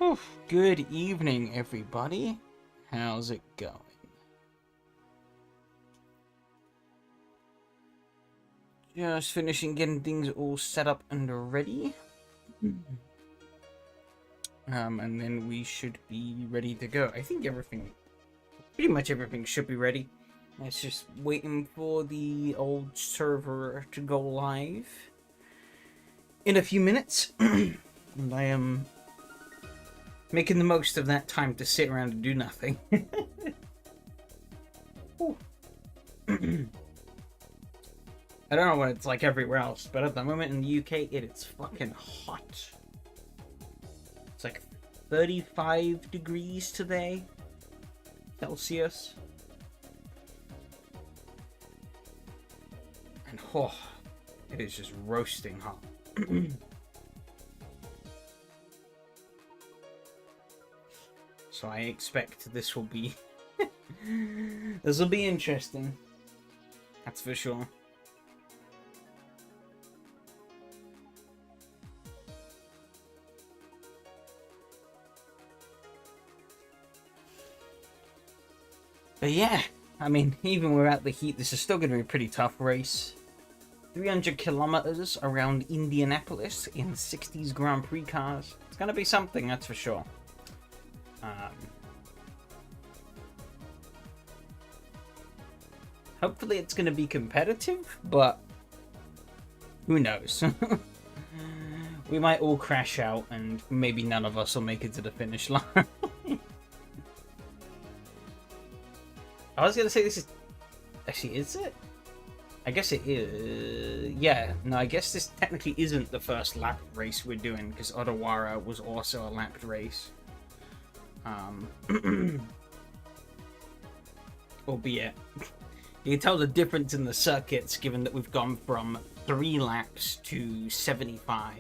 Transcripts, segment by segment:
Oof. Good evening, everybody. How's it going? Just finishing getting things all set up and ready. And then we should be ready to go. I think pretty much everything should be ready. It's just waiting for the old server to go live in a few minutes. And I am making the most of that time to sit around and do nothing. I don't know what it's like everywhere else, but at the moment in the UK, it is fucking hot. It's like 35 degrees today, Celsius. And it is just roasting hot. So I expect this will be this will be interesting. That's for sure. But yeah, I mean, even without the heat, this is still going to be a pretty tough race. 300 kilometers around Indianapolis in 60's Grand Prix cars. It's going to be something, that's for sure. Hopefully it's going to be competitive, but who knows? We might all crash out and maybe none of us will make it to the finish line. I was going to say this is... Actually, is it? I guess it is. Yeah, no, I guess this technically isn't the first lap race we're doing, because Odawara was also a lapped race. Albeit, you can tell the difference in the circuits, given that we've gone from 3 laps to 75.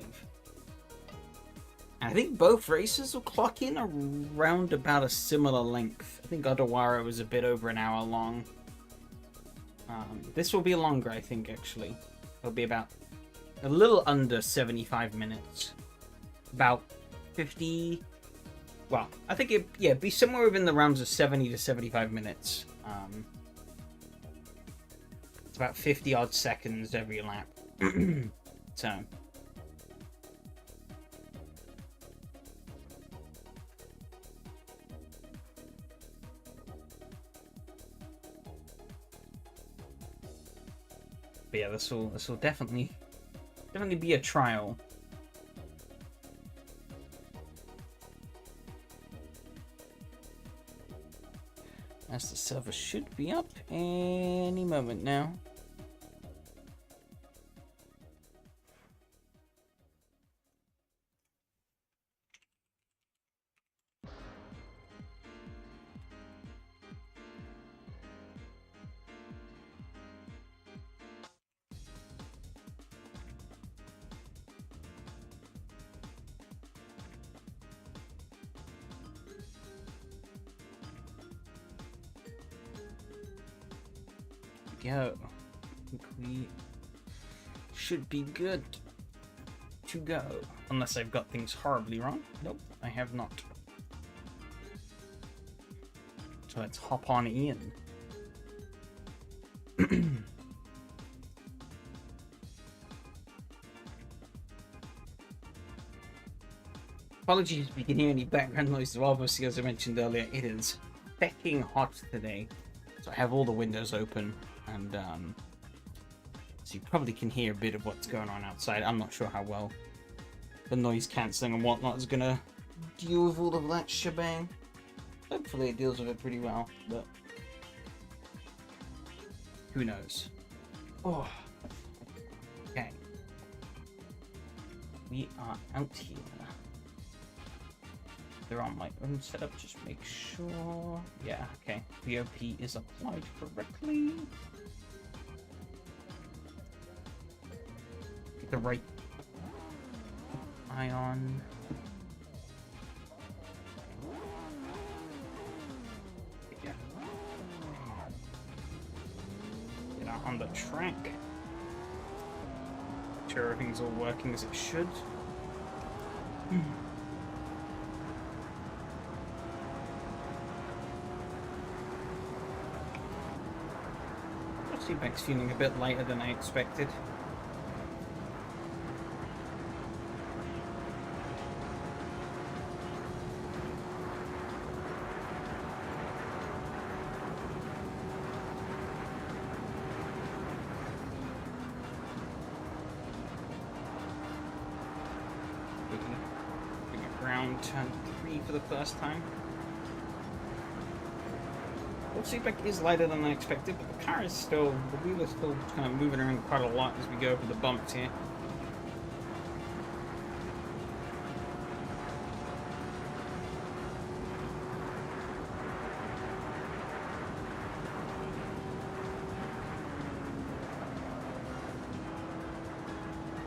And I think both races will clock in around about a similar length. I think Odawara was a bit over an hour long. This will be longer, I think, actually. It'll be about a little under 75 minutes. About 50... Well, I think it'd be somewhere within the realms of 70 to 75 minutes. It's about 50 odd seconds every lap. So... But yeah, this will definitely be a trial. As the server should be up any moment now. Go. I think we should be good to go. Unless I've got things horribly wrong. Nope, I have not. So let's hop on in. Apologies if you can hear any background noise. Obviously, as I mentioned earlier, it is fucking hot today. So I have all the windows open. And so you probably can hear a bit of what's going on outside. I'm not sure how well the noise cancelling and whatnot is gonna deal with all of that shebang. Hopefully it deals with it pretty well, but who knows. Oh, okay. We are out here. They're on my own setup, just make sure. Yeah, okay. VOP is applied correctly. Get the right eye on. Yeah. Get out on the track. Make sure everything's all working as it should. Seatback's feeling a bit lighter than I expected. Around turn 3 for the first time. Well, seatback is lighter than I expected, but the car is still, the wheel is still kind of moving around quite a lot as we go over the bumps here.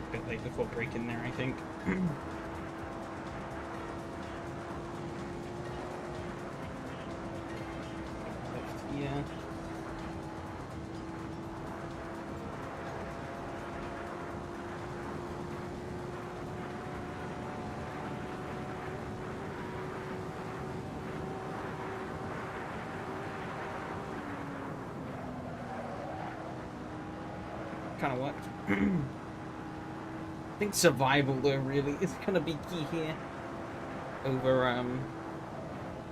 A bit late before braking there, I think. Yeah. Kind of worked. I think survival though really is gonna be key here over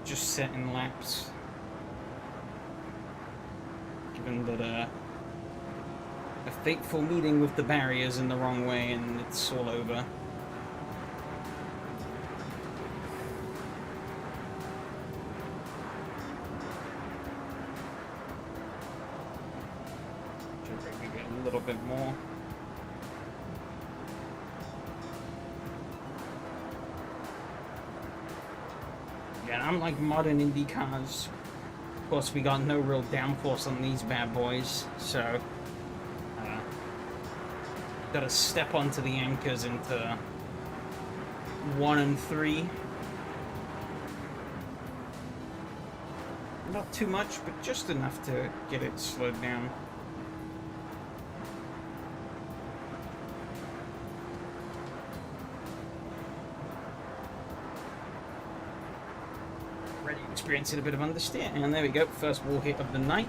just setting laps. Given that a fateful meeting with the barriers in the wrong way and it's all over. Should maybe get a little bit more. Yeah, unlike modern Indy cars, of course, we got no real downforce on these bad boys, so gotta step onto the anchors into 1 and 3. Not too much, but just enough to get it slowed down. Experiencing a bit of understeer, and there we go, first wall hit of the night.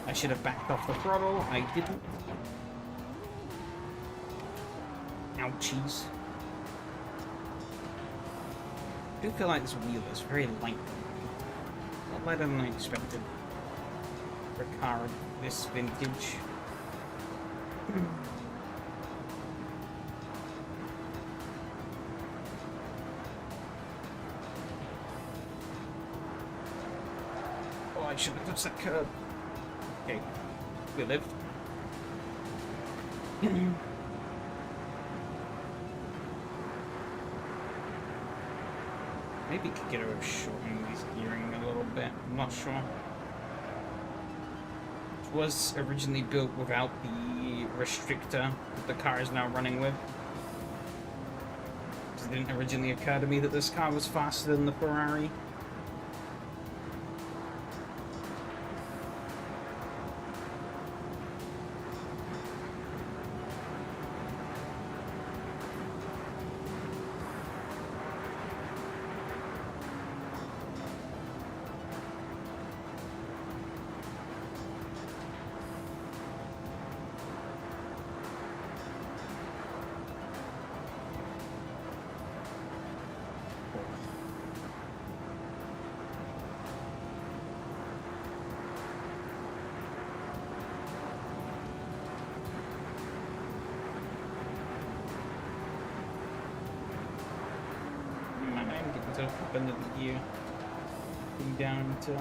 I should have backed off the throttle, I didn't. Ouchies. I do feel like this wheel is very light. A lot lighter than I expected for a car of this vintage. I should have touched that curb. Okay, we lived. Maybe could get away with shortening these gearing a little bit. I'm not sure. It was originally built without the restrictor that the car is now running with. It didn't originally occur to me that this car was faster than the Ferrari. Up into the gear, getting down to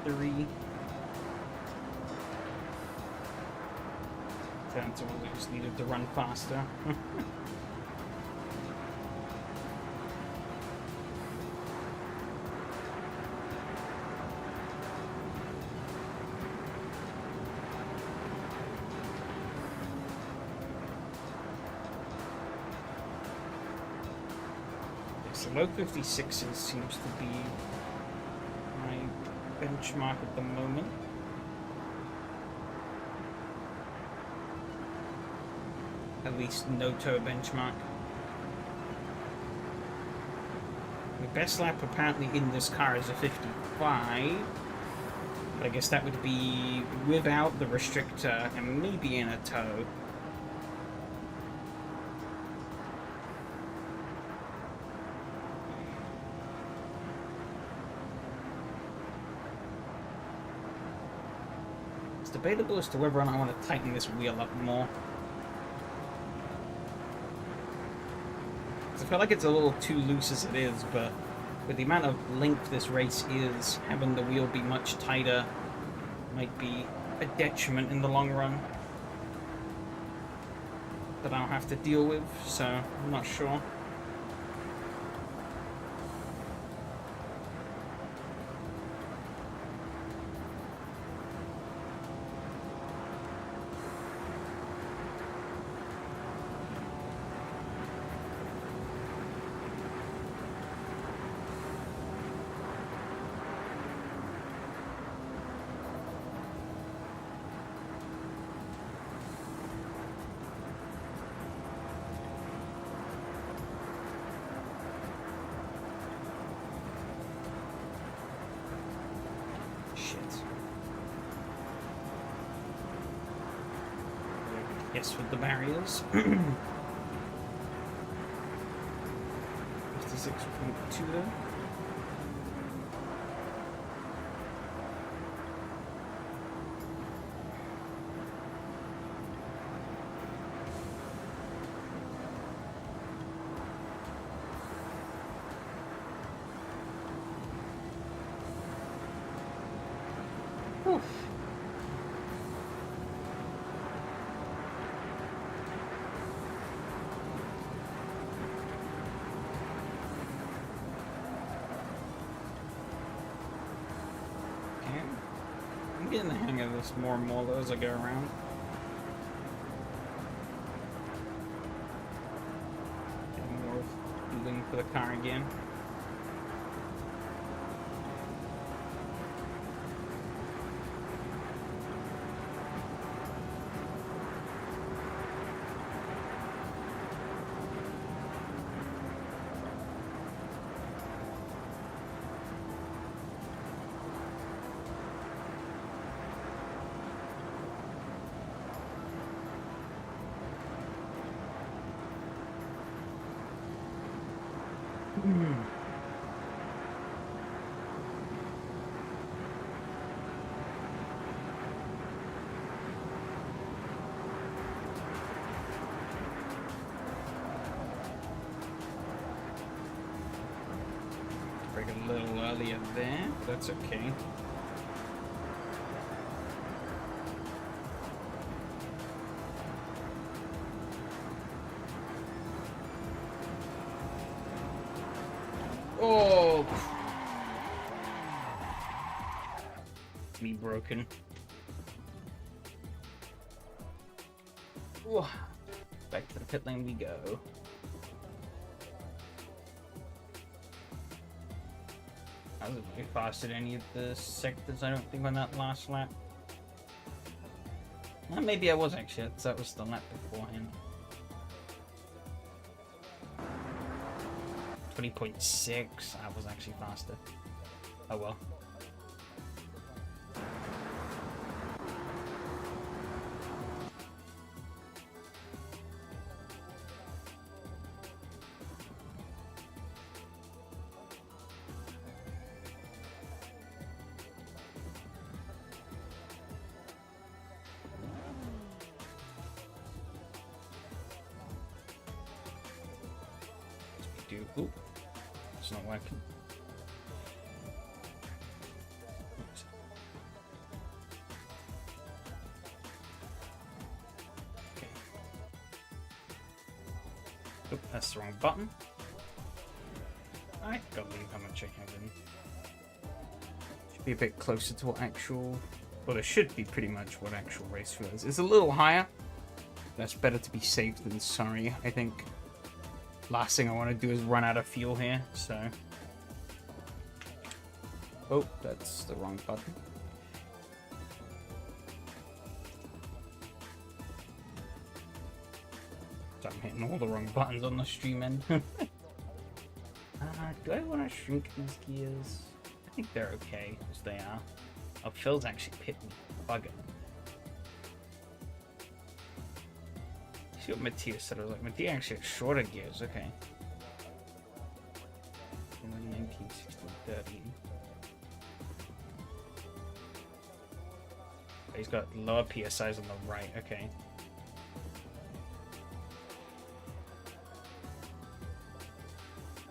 3. Turns out we just needed to run faster. The low 56s seems to be my benchmark at the moment. At least no-toe benchmark. The best lap apparently in this car is a 55. But I guess that would be without the restrictor and maybe in a tow. It's debatable as to whether or not I want to tighten this wheel up more. I feel like it's a little too loose as it is, but with the amount of length this race is, having the wheel be much tighter might be a detriment in the long run that I'll have to deal with, so I'm not sure. Yes, with the barriers. 56.2 there. Oof. I'm getting the hang of this more and more as I go around. Getting more feeling for the car again. Break a little earlier there, but that's okay. Oh! Me broken. Ooh. Back to the pit lane we go. I wasn't very fast at any of the sectors, I don't think, on that last lap. Well, maybe I was actually, because that was the lap beforehand. 20.6, I was actually faster. Oh well. Ooh, it's not working. Oops. Okay. Oop, that's the wrong button. I gotta leave how much I have in. Should be a bit closer to what actual. Well, it should be pretty much what actual race fuel is. It's a little higher. That's better to be safe than sorry, I think. Last thing I want to do is run out of fuel here, so... Oh, that's the wrong button. So I'm hitting all the wrong buttons on the stream end. Do I want to shrink these gears? I think they're okay, as they are. Oh, Phil's actually hit me. Bugger. See what Mattia said. I was like, Mattia actually had shorter gears. Okay. 19, 16, 13. He's got lower PSIs on the right. Okay.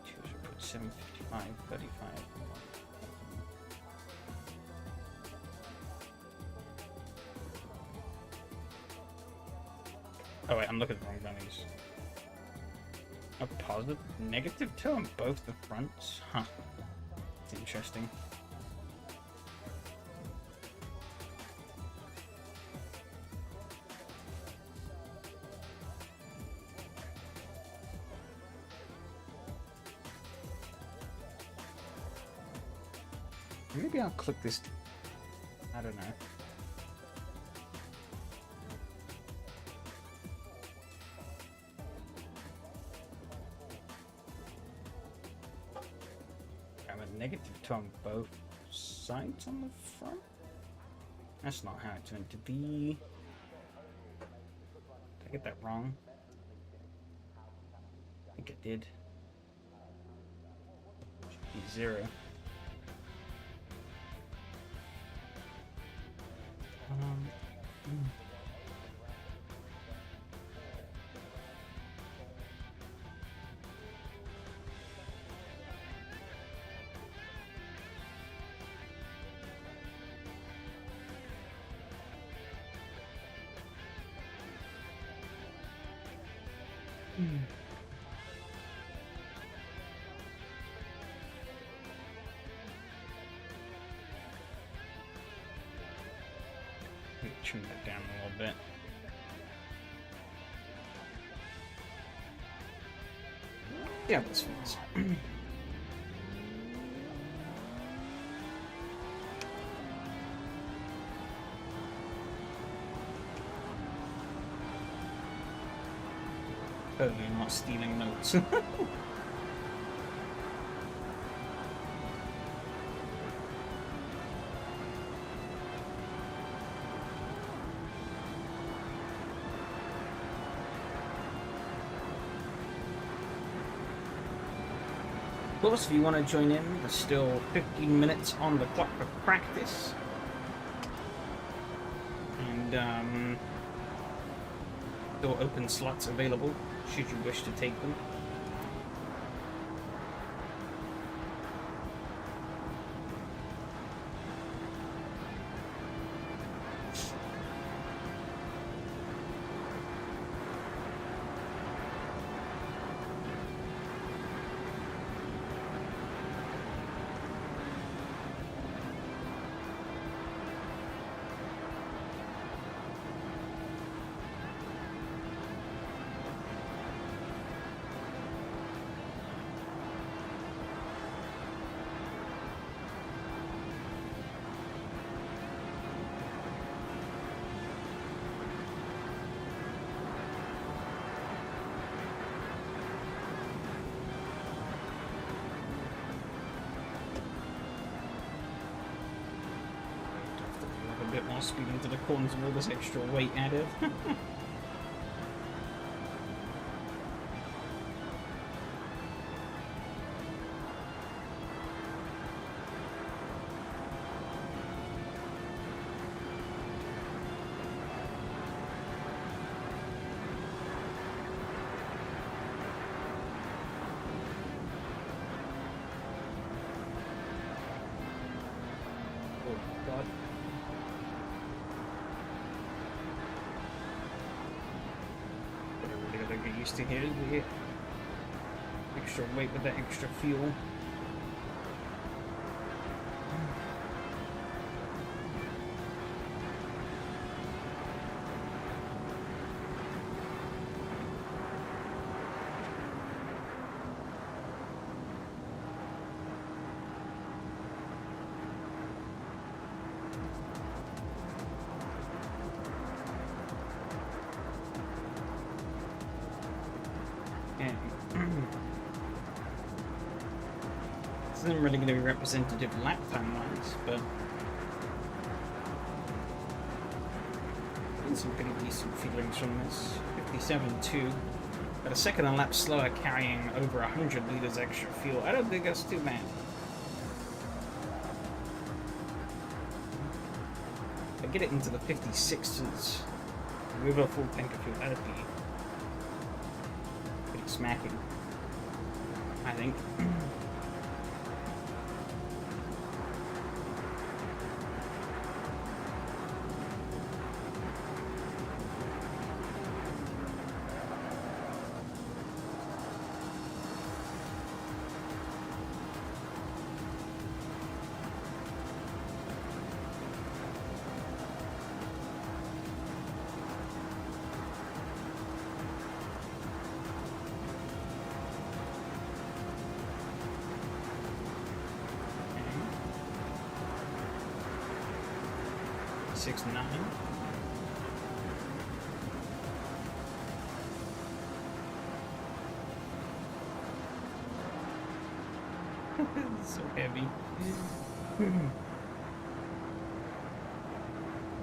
Should put 755, 35. Oh wait, I'm looking at the wrong values. A positive, negative 2 on both the fronts? Huh. That's interesting. Maybe I'll click this. I don't know. I'm at -2 on both sides on the front. That's not how it's meant to be. Did I get that wrong? I think I did. Should be 0. Trim that down a little bit. Yeah, this fits. Totally not stealing notes. Of course, if you want to join in, there's still 15 minutes on the clock for practice. And still open slots available, should you wish to take them. A bit more speed into the corners with all this extra weight added. Oh god. Get used to here, the extra weight with the extra fuel. This isn't really going to be representative lap time wise, but getting some pretty decent feelings from this. 57.2. But a second a lap slower, carrying over 100 liters extra fuel. I don't think that's too bad. If I get it into the 56s with a full tank of fuel, that'd be pretty smacking, I think. Six nine. So heavy.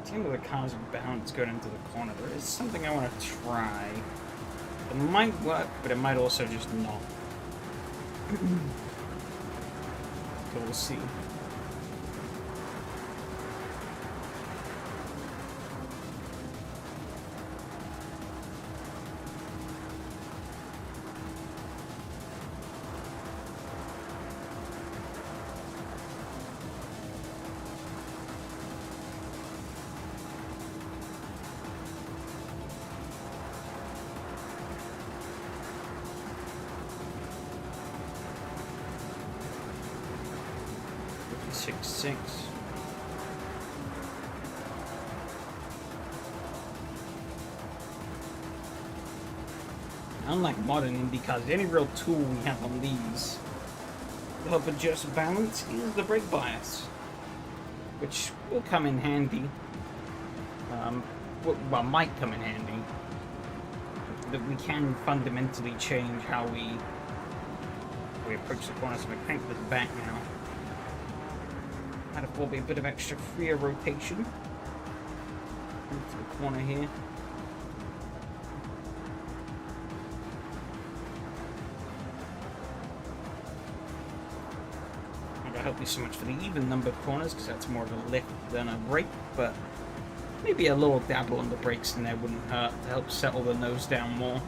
Seeing the car's bounce going into the corner, there is something I want to try. It might work, but it might also just not. So we'll see. Six. Unlike modern Indy cars, the only real tool we have on these to help adjust balance is the brake bias, which will come in handy. Well, might come in handy. That we can fundamentally change how we approach the corner. So we crank this back now. Might afford me a bit of extra freer rotation into the corner here. Not gonna help you so much for the even numbered corners because that's more of a lift than a brake, but maybe a little dabble on the brakes in there wouldn't hurt to help settle the nose down more.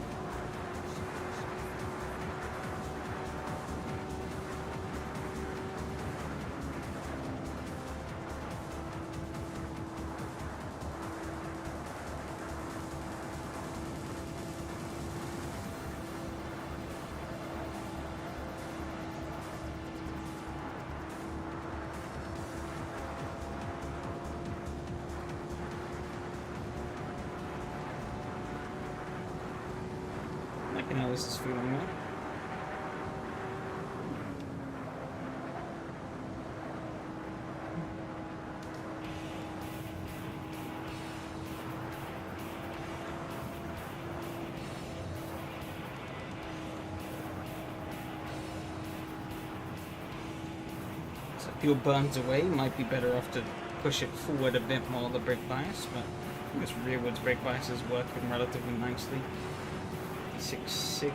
I can know this is feeling well. So fuel burns away, might be better off to push it forward a bit more, the brake bias, but this rearwards brake bias is working relatively nicely. 6.6.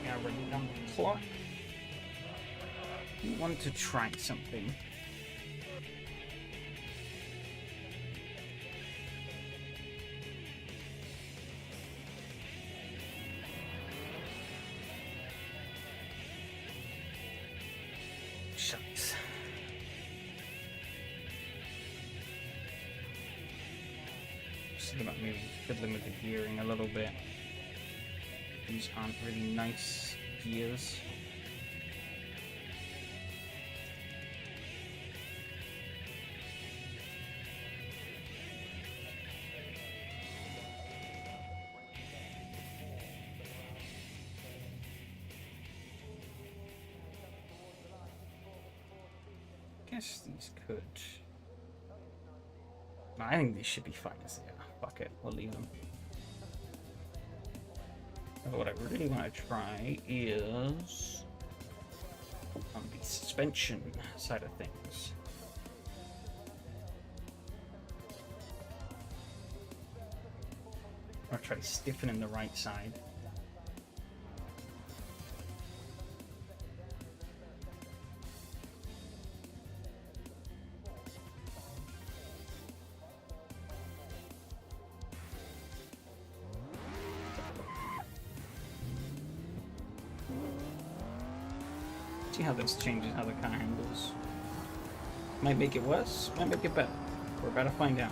Now running down the clock. You want to try something. Shucks. Just think about maybe fiddling with the gearing a little bit. These aren't really nice gears. guess these could. No, I think these should be fine as they are. Fuck it, we'll leave them. But what I really want to try is on the suspension side of things. I'll try stiffening the right side. See how this changes how the car handles. Might make it worse, might make it better. We're about to find out.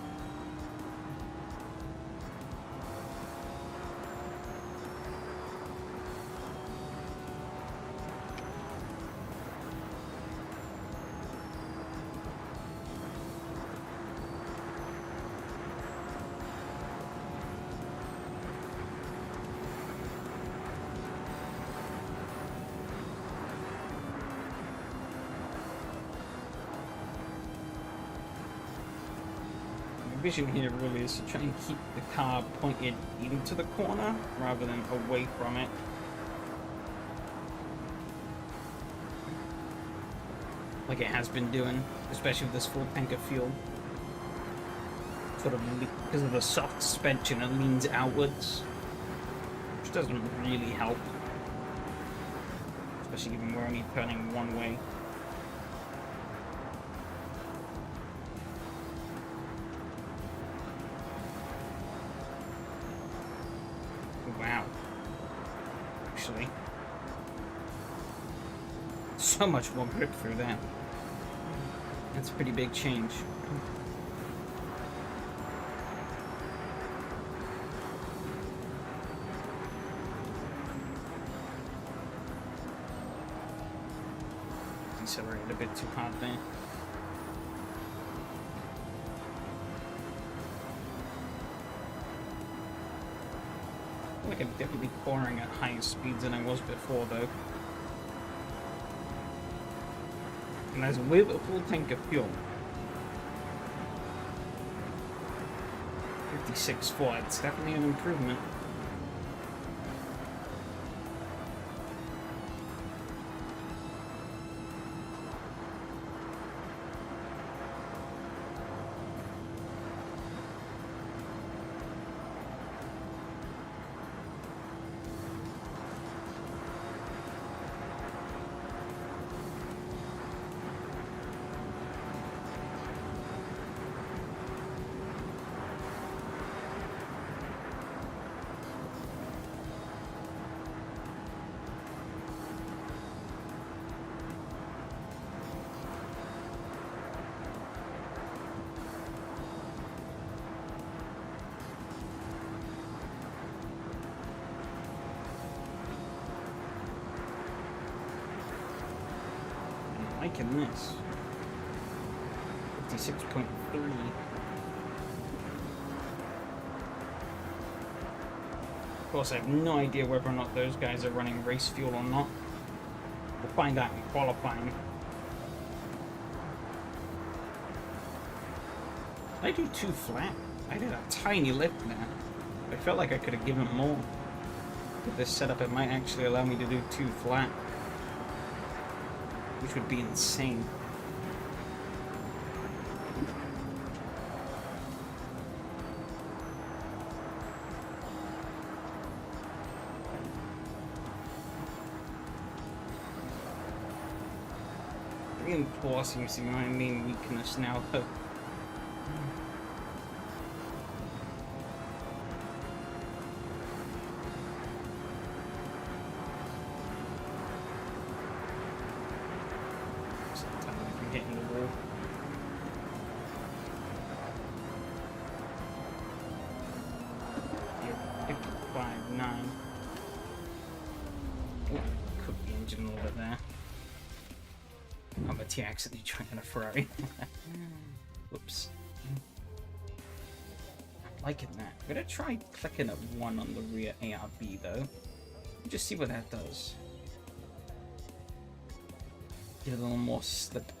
Vision here really is to try and keep the car pointed into the corner rather than away from it. Like it has been doing, especially with this full tank of fuel. Sort of because of the soft suspension, it leans outwards, which doesn't really help. Especially given we're only turning one way. Wow. Actually. So much more grip through that. That's a pretty big change. Decelerated a bit too hard there. I feel like I'm definitely cornering at higher speeds than I was before, though. And that's with a full tank of fuel. 56.4, it's definitely an improvement. Liking this. 56.3. Of course, I have no idea whether or not those guys are running race fuel or not. We'll find out in qualifying. Did I do too flat? I did a tiny lift there. I felt like I could have given more. With this setup, it might actually allow me to do too flat. Which would be insane. Reinforce seems to be my main weakness now, though. Accidentally trying a Ferrari. Whoops. I'm liking that. I'm gonna try clicking at 1 on the rear ARB though. Just see what that does. Get a little more slip.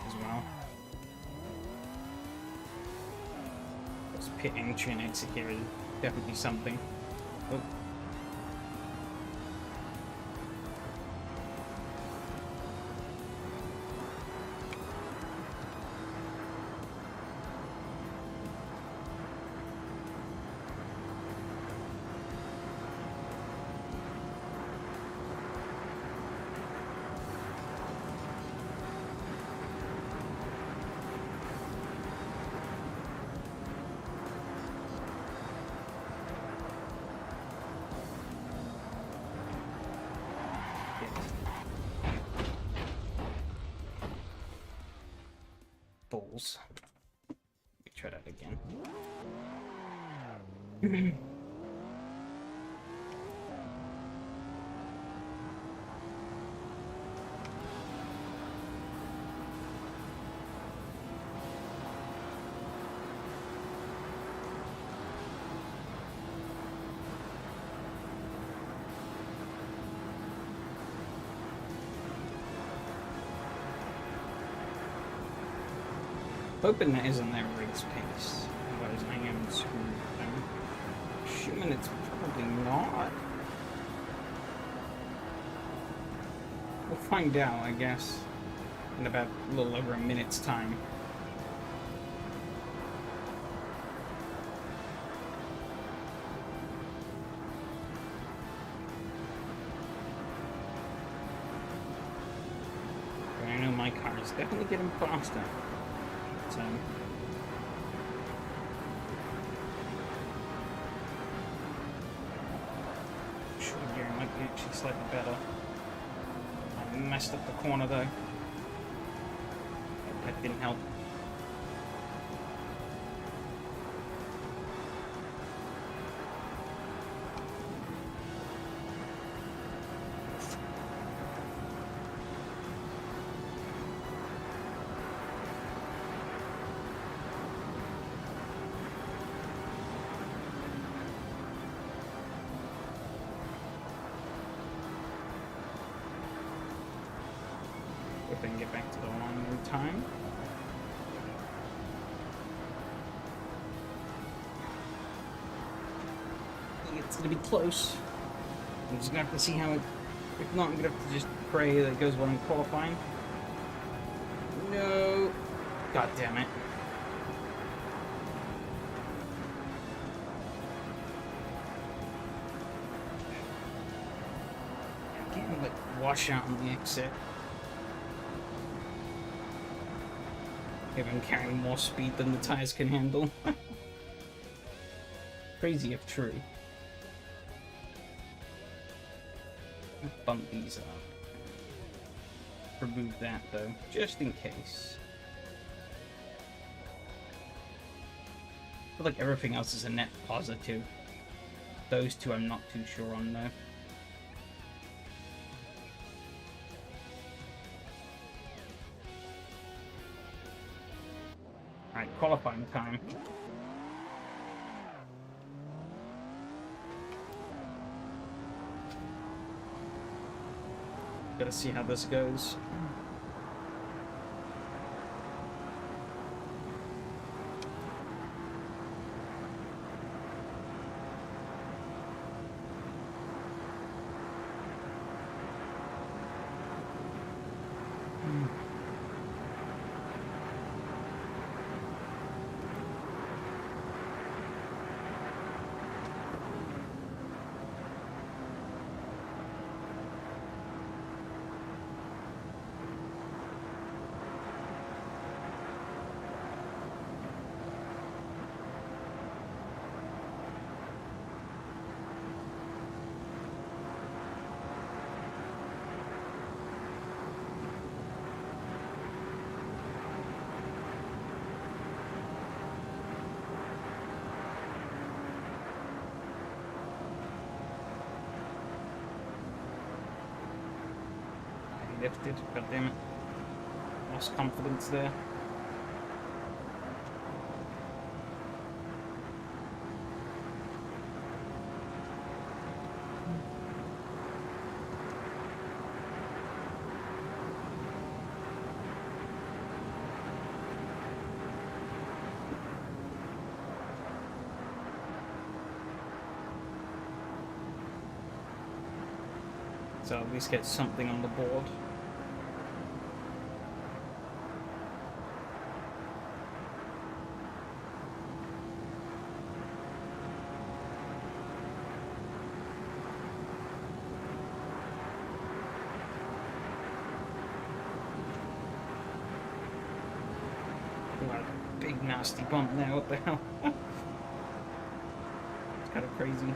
as well. This pit entry and exit here is definitely something. Oh. Balls. Let me try that again. Hoping that isn't their race pace, otherwise I am screwed. I'm assuming it's probably not. We'll find out, I guess, in about a little over a minute's time. But I know my car is definitely getting faster. Short gear might be actually slightly better. I messed up the corner though. That didn't help. And get back to the line in time. It's gonna be close. I'm just gonna have to see how it. If not, I'm gonna have to just pray that it goes well in qualifying. No. God damn it. I'm getting like washout on the exit. Maybe I'm carrying more speed than the tires can handle. Crazy if true. Bump these up. Remove that though, just in case. I feel like everything else is a net positive. Those two I'm not too sure on though. Alright, qualifying time. Gotta see how this goes. Lifted, god damn it. Lost confidence there. So at least get something on the board. Big nasty bump now, what the hell? It's kind of crazy.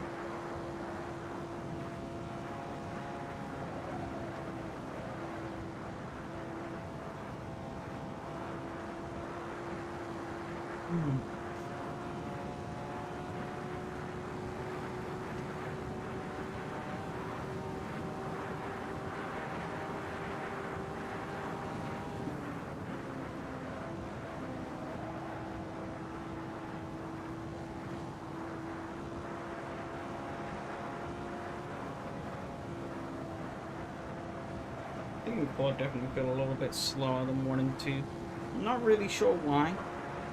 I think the quad definitely feel a little bit slower than 1 and 2. I'm not really sure why.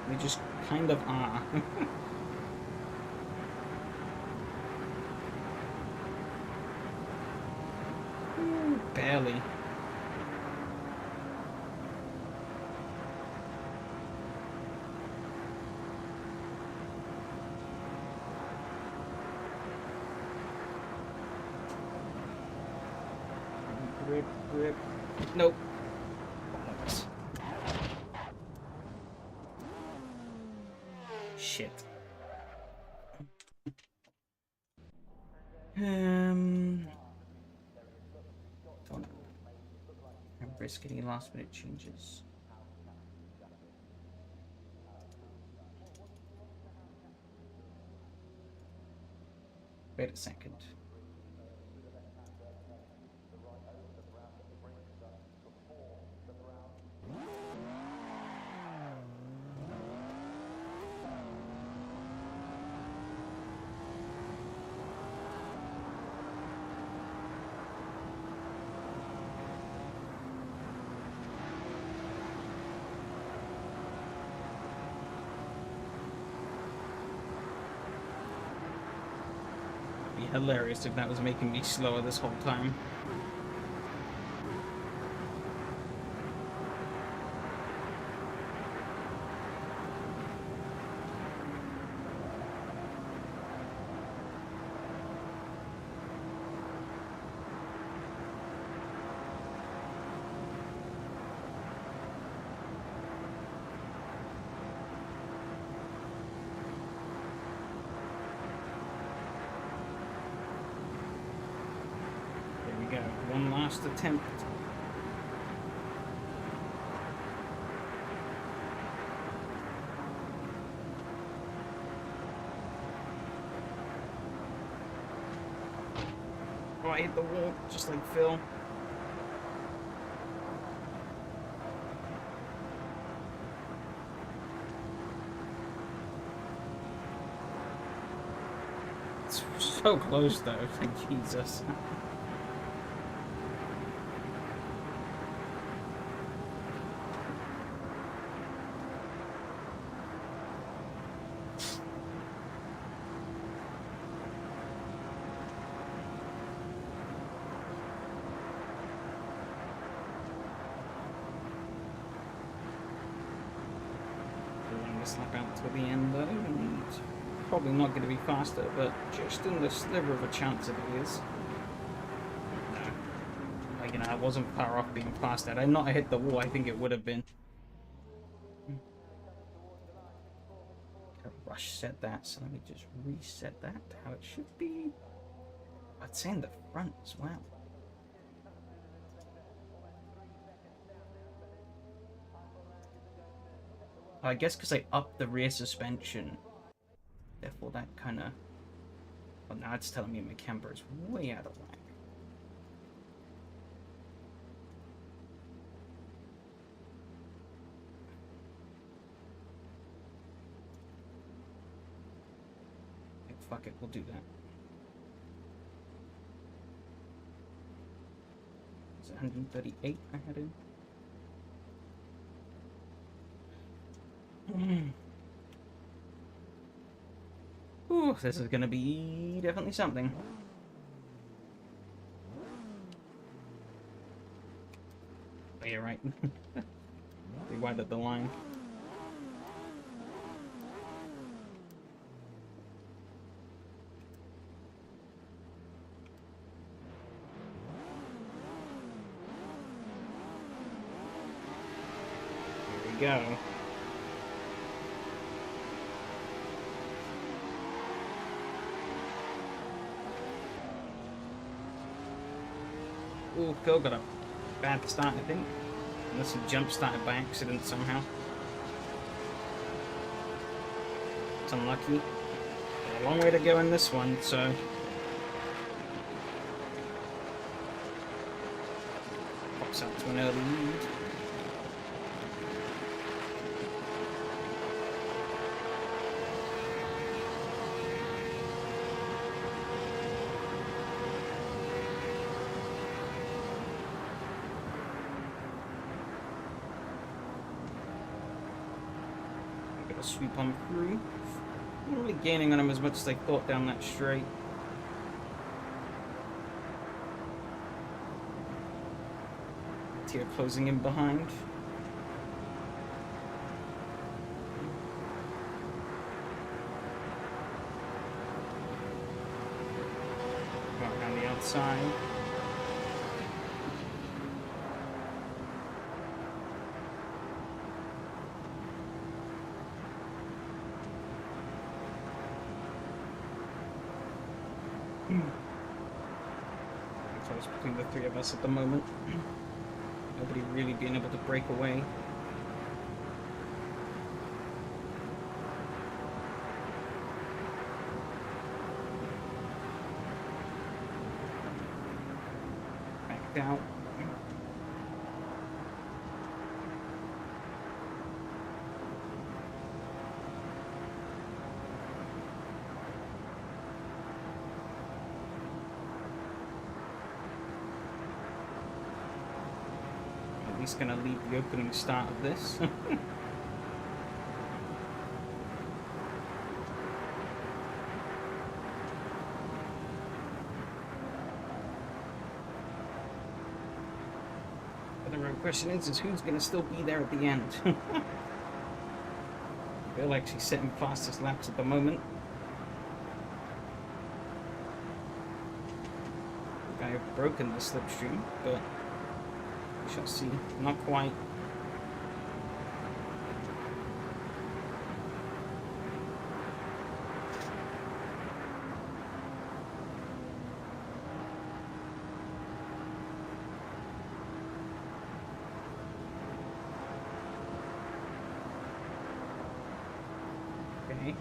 They just kind of are. Barely. Grip. Nope. Shit. Don't risk any last minute changes. Wait a second. It'd be hilarious if that was making me slower this whole time. Go. One last attempt. Oh, I hit the wall, just like Phil. It's so close though, Jesus. Slap out to the end though, and probably not going to be faster, but just in the sliver of a chance if it is. No. Like, you know, I wasn't far off being faster. Had I not hit the wall, I think it would have been. Rush set that, so let me just reset that to how it should be. I'd say in the front as well. I guess because I upped the rear suspension, therefore that kind of... Well, now it's telling me my camber is way out of whack. Fuck it, we'll do that. It's 138 I had in. Ooh, this is gonna be definitely something. right. They wide at the line. Here we go. Ooh, Phil got a bad start, I think. Unless he jump started by accident somehow. It's unlucky. Got a long way to go in this one, so... Pops out to an early lead. Sweep on through. Not really gaining on him as much as I thought down that straight. Tier closing in behind. Right around the outside. Close between the three of us at the moment. Nobody really being able to break away. Backed out. He's going to lead the opening start of this. But the real question is who's going to still be there at the end? Bill actually setting fastest laps at the moment. I have broken the slipstream, but we shall see. Not quite. Okay.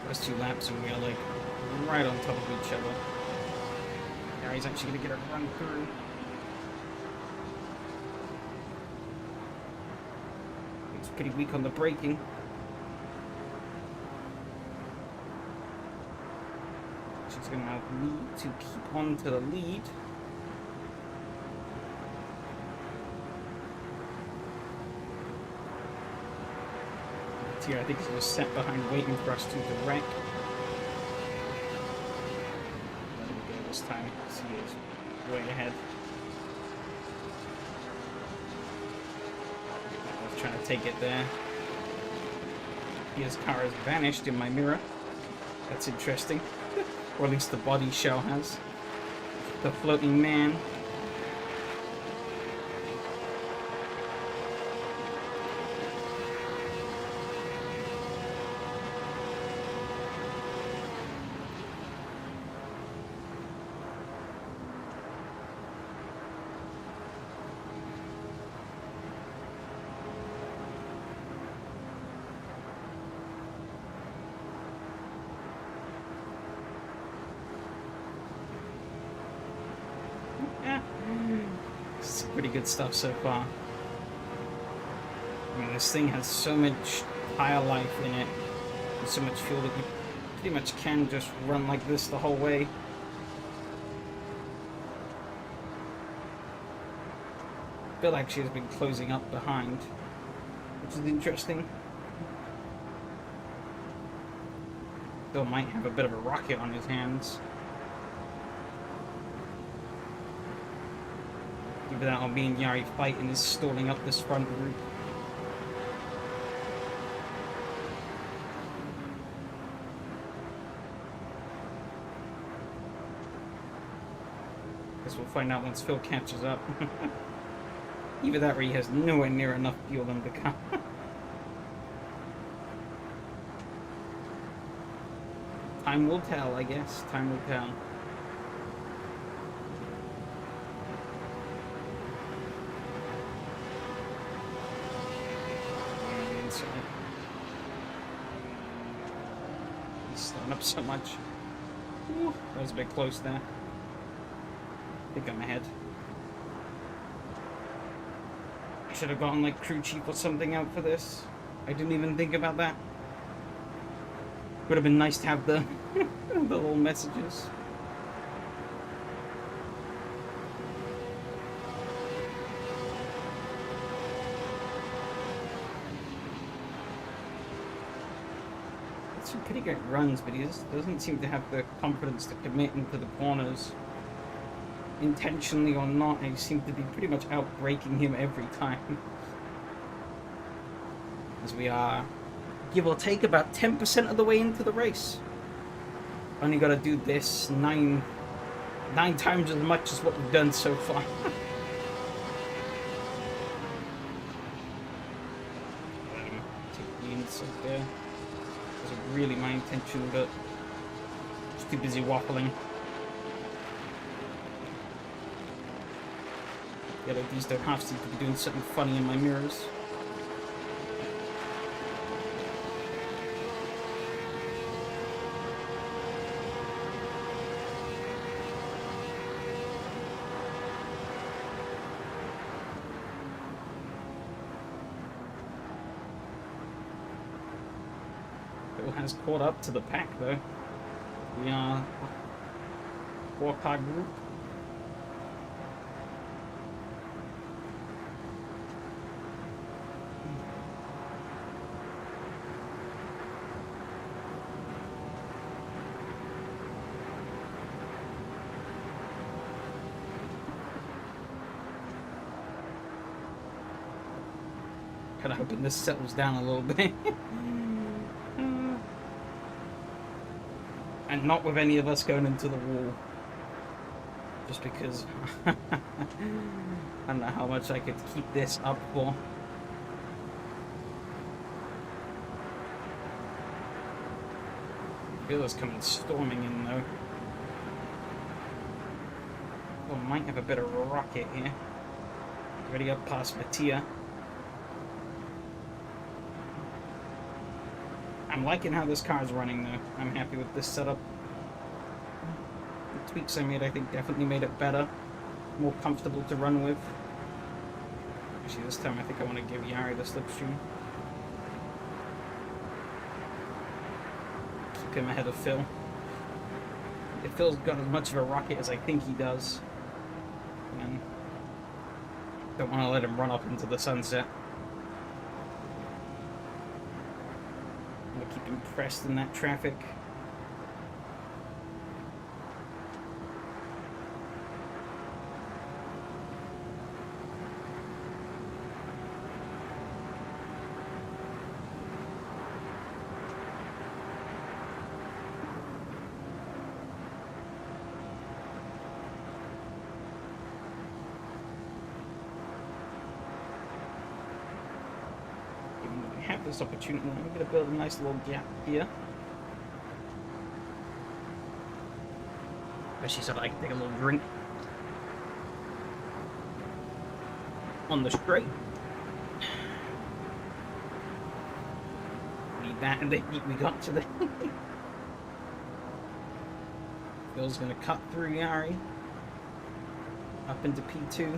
First 2 laps and we are like right on top of each other. Now he's actually going to get a run through. He's pretty weak on the braking. She's going to need to keep on to the lead. Here, I think he's just sat behind waiting for us to wreck. Let him go this time. He is way ahead. I was trying to take it there. His car has vanished in my mirror. That's interesting. Or at least the body shell has. The floating man. It's pretty good stuff so far. I mean, this thing has so much tire life in it, and so much fuel that you pretty much can just run like this the whole way. Bill actually has been closing up behind, which is interesting. Phil might have a bit of a rocket on his hands. Either that or me and Yari fighting is stalling up this front route. Guess we'll find out once Phil catches up. Either that or he has nowhere near enough fuel to come. Time will tell, I guess. Time will tell. He's slowing up so much. Ooh, that was a bit close there. I think I'm ahead. I should have gotten like crew chief or something out for this. I didn't even think about that. Would have been nice to have the the little messages. Some pretty great runs, but he just doesn't seem to have the confidence to commit into the corners. Intentionally or not, I seem to be pretty much outbraking him every time. As we are, give or take, about 10% of the way into the race. Only got to do this nine times as much as what we've done so far. Take the inside there. Wasn't really my intention, but just too busy waffling. The LEDs don't half seem to be doing something funny in my mirrors. Bill has caught up to the pack though. We are 4-car group. Kind of hoping this settles down a little bit. And not with any of us going into the wall. Just because I don't know how much I could keep this up for. I feel it's coming storming in though. Well, might have a bit of a rocket here. Already up past Mattia. I'm liking how this car is running though. I'm happy with this setup. The tweaks I made, I think, definitely made it better. More comfortable to run with. Actually, this time I think I want to give Yari the slipstream. Keep him ahead of Phil. If Phil's got as much of a rocket as I think he does. And don't want to let him run off into the sunset. Keep him pressed in that traffic. Have this opportunity. I'm going to build a nice little gap here. Especially so that I can take a little drink on the straight. Need that and the heat we got today. Phil's going to cut through Yari up into P2.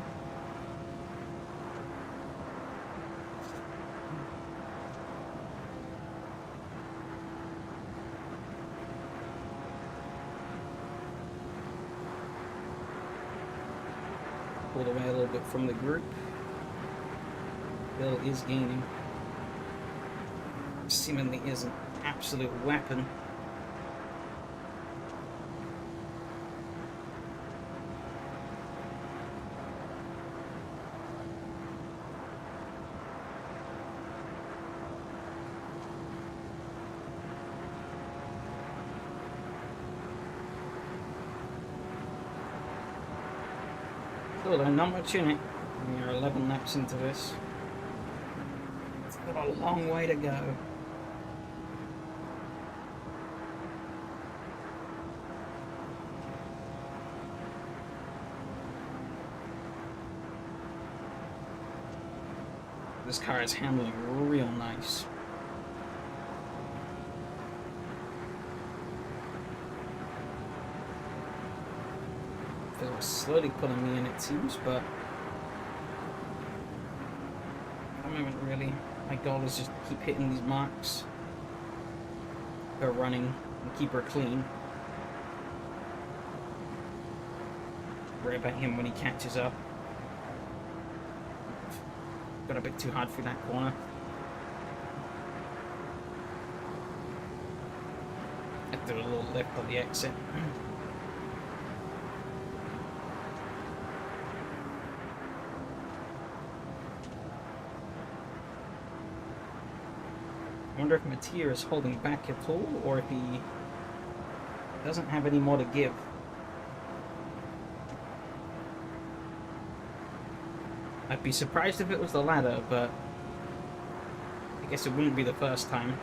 Pulled away a little bit from the group. Bill is gaining. Seemingly is an absolute weapon. Still, there's not much in it. We're 11 laps into this. It's got a long way to go. This car is handling real nice. It's slowly pulling me in, it seems, but at the moment, really, my goal is just to keep hitting these marks, her running, and keep her clean. Worry about him when he catches up. Got a bit too hard through that corner. I do a little lift on the exit. I wonder if Mattia is holding back at all, or if he doesn't have any more to give. I'd be surprised if it was the latter, but I guess it wouldn't be the first time.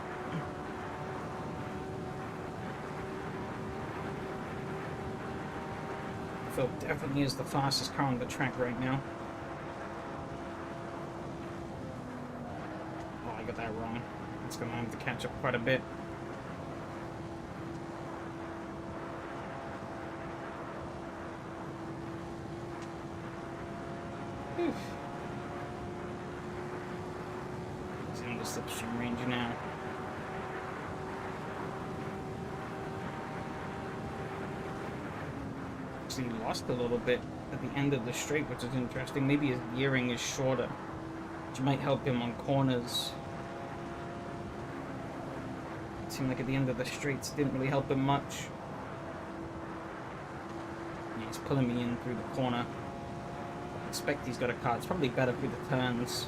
Phil definitely is the fastest car on the track right now. Oh, I got that wrong. It's going to have to catch up quite a bit. He's in the slipstream range now. Actually lost a little bit at the end of the straight, which is interesting. Maybe his gearing is shorter, which might help him on corners. It seemed like at the end of the straights it didn't really help him much. Yeah, he's pulling me in through the corner. I expect he's got a car. It's probably better through the turns.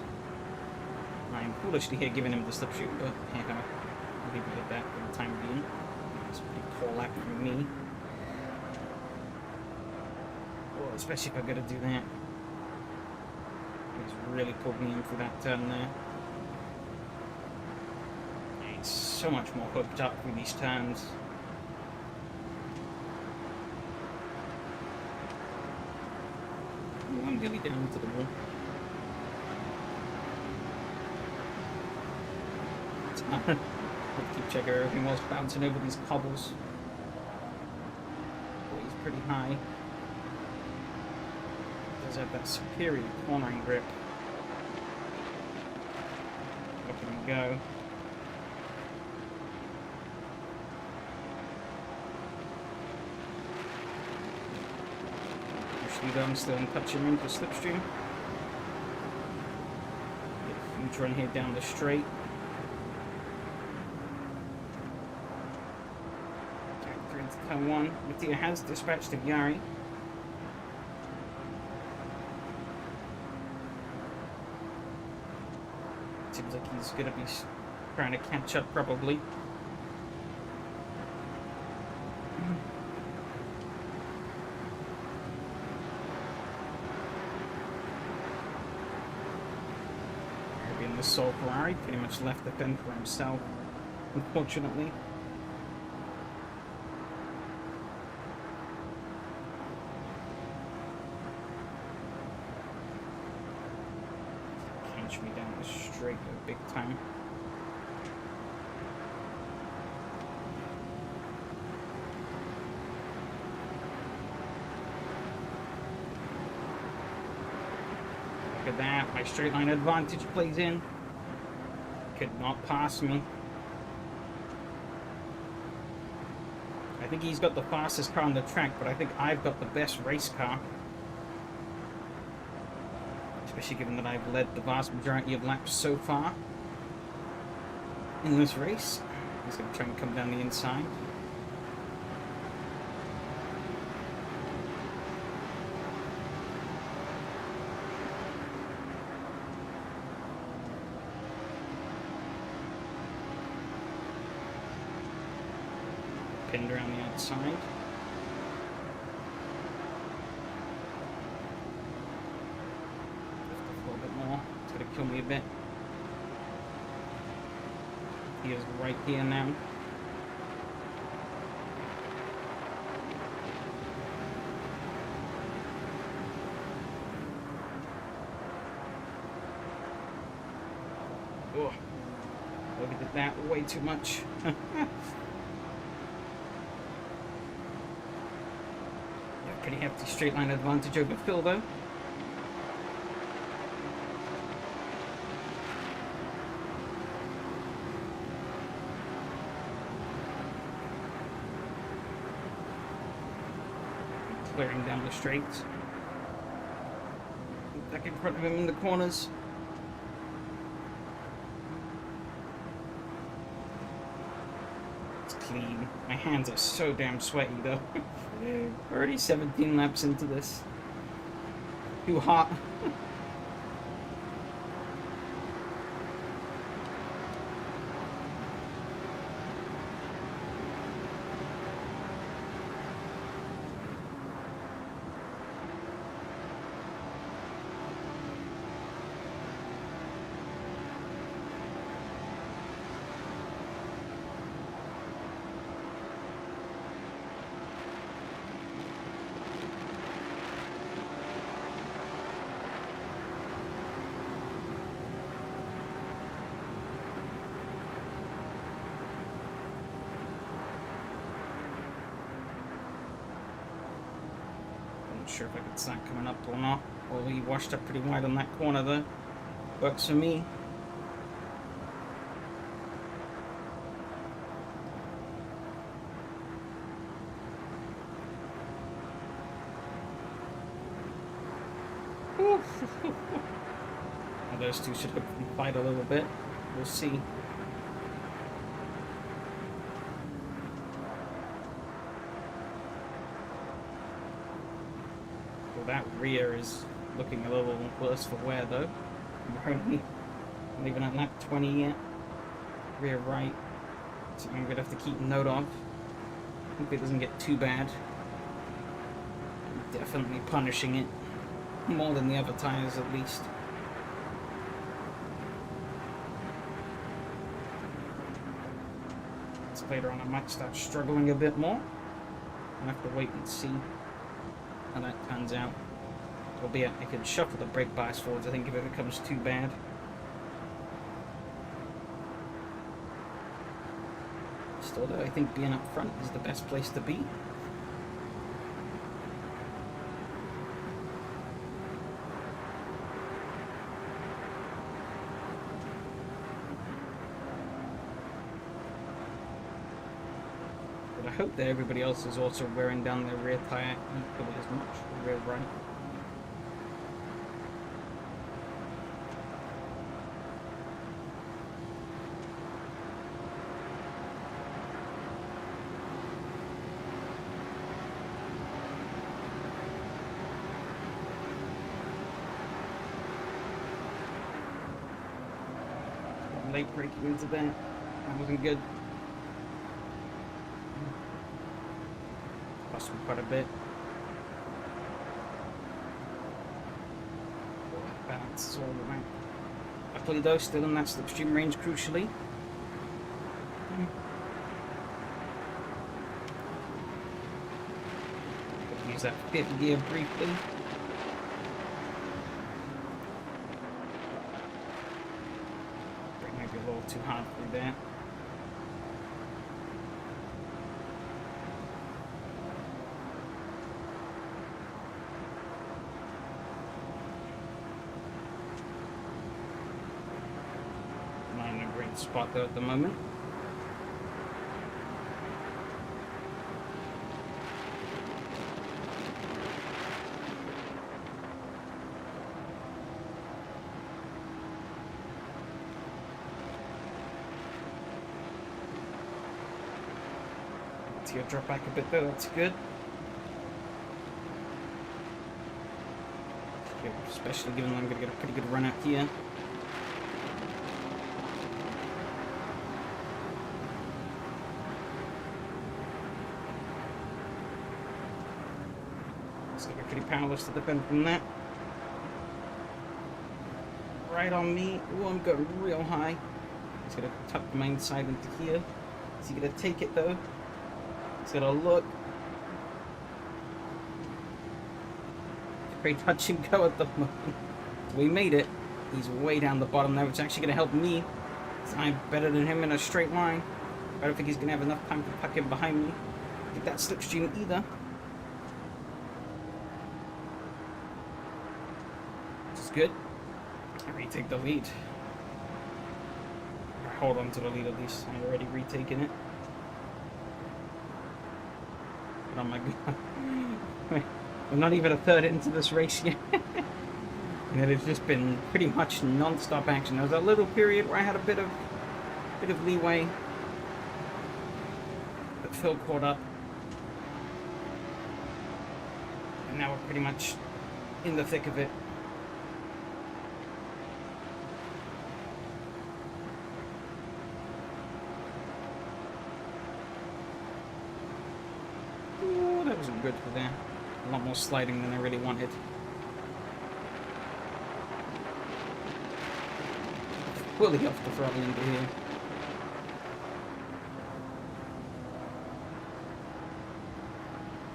I'm foolishly here giving him the slipstream, but hey ho. I'll leave it at that for the time being. It's a pretty poor lap from me. Well, especially if I've got to do that. He's really pulled me in through that turn there. He's so much more hooked up with these turns. I'm nearly down to the wall. I'll keep checking everything else bouncing over these cobbles. Oh, he's pretty high. Does have that superior cornering grip. Look at him go. Usually don't still touch him into slipstream. Get a huge run here down the straight. Turn 1, Mattia has dispatched the Yari. Seems like he's going to be trying to catch up, probably. Being the sole Ferrari, pretty much left the fence for himself, unfortunately. Me down the straight big time. Look at that, my straight line advantage plays in. Could not pass me. I think he's got the fastest car on the track, but I think I've got the best race car. Especially given that I've led the vast majority of laps so far in this race. He's going to try and come down the inside. Pinned around the outside. kill me a bit. He is right here now. Oh, look at that, way too much. Yeah, pretty hefty straight line advantage over Phil though. Clearing down the straights. Back in front of him in the corners. It's clean. My hands are so damn sweaty though. Already 17 laps into this. Too hot. Sure if I could start coming up or not. Well, he washed up pretty wide on that corner though. Works for me. Now those two should hopefully fight a little bit. We'll see. That rear is looking a little worse for wear though. We're only not even at lap 20 yet. Rear right. So I'm gonna have to keep note of. Hope it doesn't get too bad. I'm definitely punishing it. More than the other tires at least. So later on I might start struggling a bit more. I'll have to wait and see how that turns out. Albeit I could shuffle the brake bias forwards, I think, if it becomes too bad. Still though, I think being up front is the best place to be. I hope that everybody else is also wearing down their rear tyre equally as much, the rear right. Late braking into that. That wasn't good. Cost me quite a bit. Balance is all around. Luckily though, still in that slipstream range crucially. Use that fifth gear briefly. Brake might be a little too hard through there. Spot though at the moment. See it drop back a bit though, that's good. Especially given that I'm going to get a pretty good run out here. Pretty powerless to defend from that. right on me. Ooh, I'm going real high. He's gonna tuck the main side into here. Is he gonna take it though? He's gonna look. Very touch and go at the moment. We made it. He's way down the bottom there, which is actually gonna help me. I'm better than him in a straight line. I don't think he's gonna have enough time to tuck in behind me. I think that's slipstream either. Which is good. I retake the lead. Or hold on to the lead at least. I'm already retaking it. But oh my god. We're not even a third into this race yet. And it has just been pretty much non-stop action. There was a little period where I had a bit of leeway. But Phil caught up. And now we're pretty much in the thick of it. Ooh, that wasn't good for there. A lot more sliding than I really wanted. Fully off the throttle into here.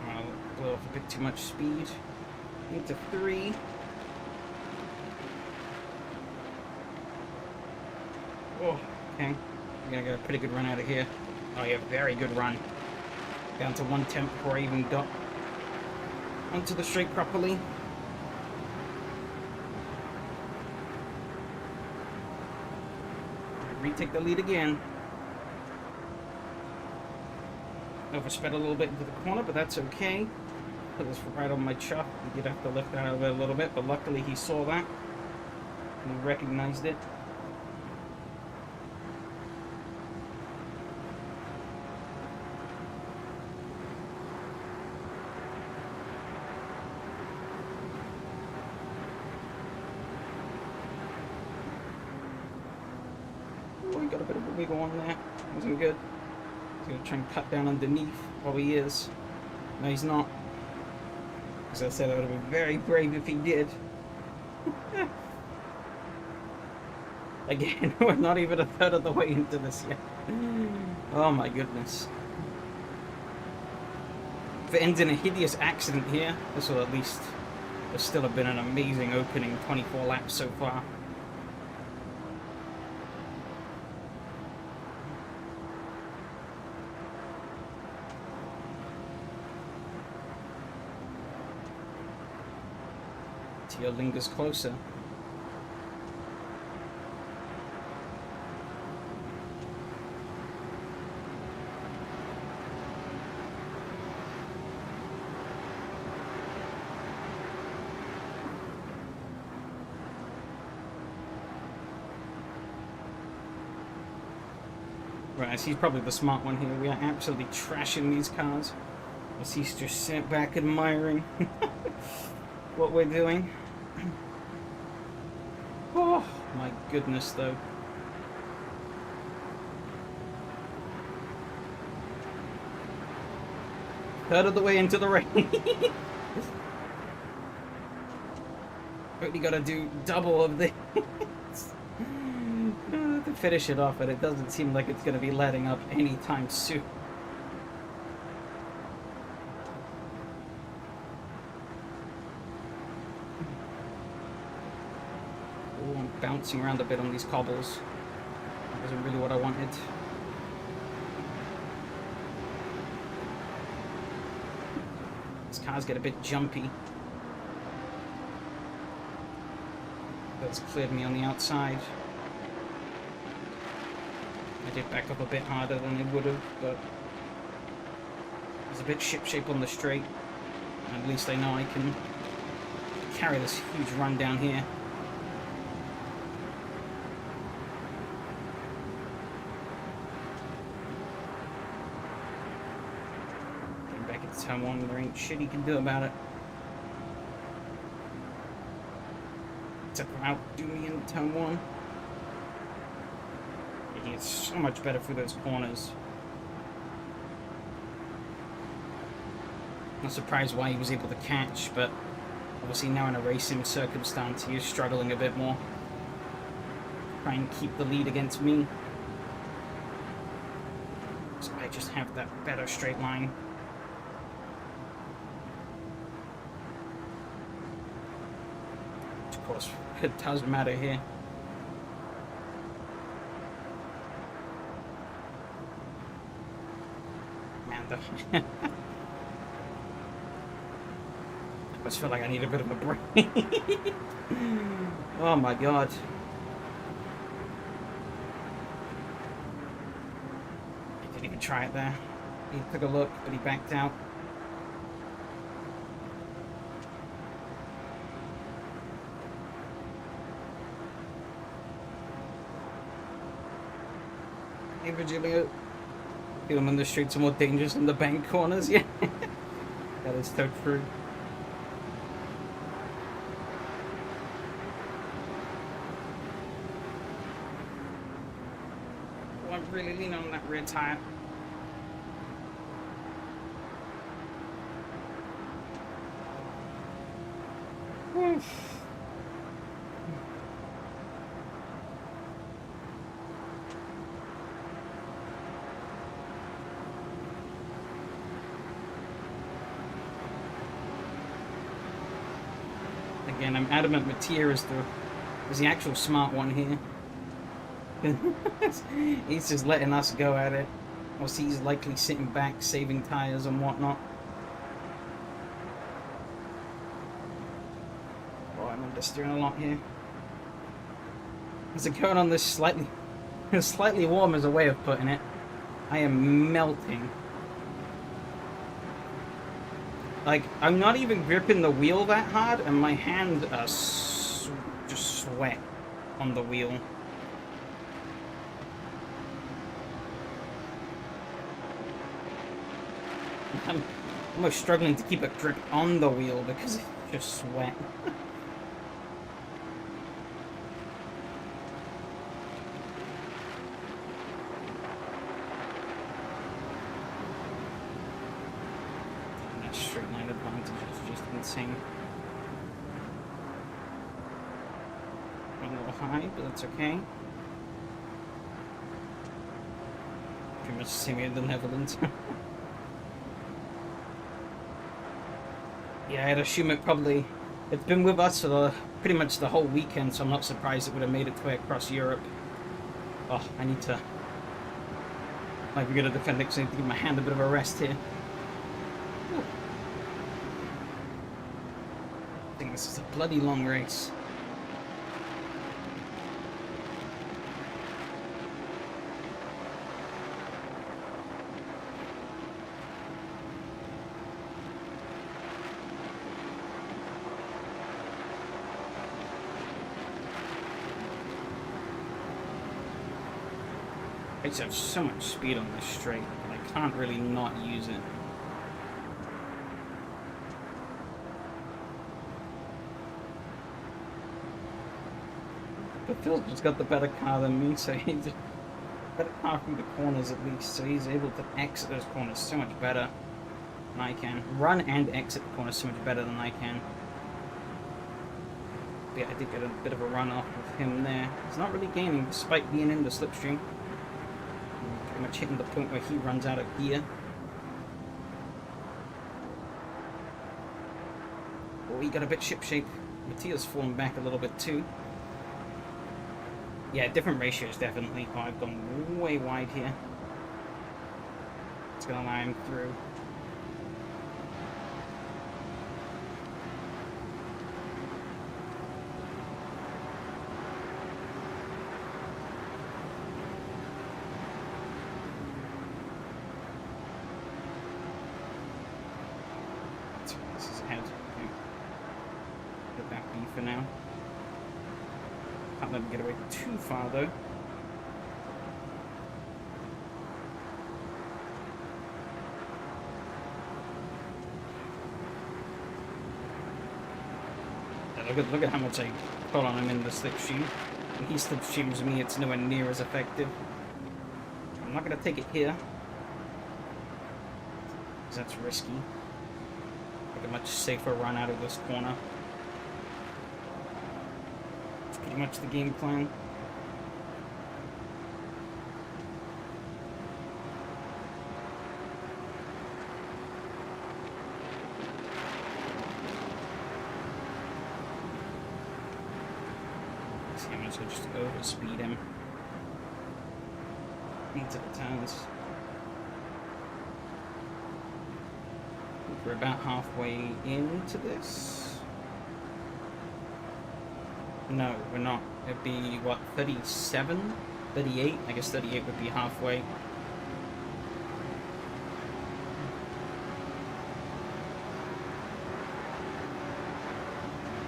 I'll blow off a bit too much speed. Into 3. Oh, okay. We're gonna get a pretty good run out of here. Oh yeah, very good run. Down to 1/10 before I even got onto the straight properly. Retake the lead again. Oversped a little bit into the corner, but that's okay. Put this right on my chuck. He did have to lift out of it a little bit, but luckily he saw that and he recognized it. Got a bit of a wiggle on there. Wasn't good. He's going to try and cut down underneath. Oh, he is. No, he's not. As I said, I would have been very brave if he did. Again, we're not even a third of the way into this yet. Oh my goodness. If it ends in a hideous accident here, this will at least still have been an amazing opening 24 laps so far. Your lingers closer. Right, he's probably the smart one here. We are absolutely trashing these cars. As he's just sitting back admiring what we're doing. Oh my goodness, though. Third of the way into the race. Only got to do double of this to finish it off, but it doesn't seem like it's going to be letting up anytime soon. Bouncing around a bit on these cobbles. That wasn't really what I wanted. These cars get a bit jumpy. That's cleared me on the outside. I did back up a bit harder than I would have, but it's a bit ship-shape on the straight. At least I know I can carry this huge run down here. Turn 1, there ain't shit he can do about it. To outdo me in turn 1. He gets so much better through those corners. Not surprised why he was able to catch, but obviously now in a racing circumstance he is struggling a bit more. try and keep the lead against me. So I just have that better straight line. Of course, it does matter here. Man, I just feel like I need a bit of a break. Oh my god. He didn't even try it there. He took a look, but he backed out. Hey Virgilio. Feel them in the streets are more dangerous than the bank corners, yeah. That is so true. Really lean on that rear tire. Again, I'm adamant Mattia is the actual smart one here. He's just letting us go at it. Or he's likely sitting back, saving tires and whatnot. Oh, I'm understeering a lot here. Is it going on this slightly warm is a way of putting it. I am melting. Like, I'm not even gripping the wheel that hard, and my hand just sweat on the wheel. I'm almost struggling to keep a grip on the wheel because it's just sweat. And that straight line advantage is just insane. Went a little high, but that's okay. Pretty much the same in the Netherlands. Yeah, I'd assume it probably... It's been with us for pretty much the whole weekend, so I'm not surprised it would have made its way across Europe. Oh, I need to... Like, we're going to defend it, so I need to give my hand a bit of a rest here. Ooh. I think this is a bloody long race. I just have so much speed on this straight, but I can't really not use it. But Phil's just got the better car than me, so he's a better car through the corners at least, so he's able to exit those corners so much better than I can. Run and exit the corners so much better than I can. But yeah, I did get a bit of a run off with him there. He's not really gaining despite being in the slipstream. Pretty much hitting the point where he runs out of gear. Oh, he got a bit ship-shape. Mattia's fallen back a little bit too. Yeah, different ratios definitely. Oh, I've gone way wide here. It's gonna allow him through. This is ahead. Okay. Let that be for now. Can't let him get away too far though. Yeah, look at how much I pull on him in the slipstream. When he slipstreams me, it's nowhere near as effective. I'm not going to take it here, because that's risky. Like a much safer run out of this corner. It's pretty much the game plan. See, I might as well just overspeed him into the turns. We're about halfway into this. No, we're not. It'd be, what, 37? 38? I guess 38 would be halfway.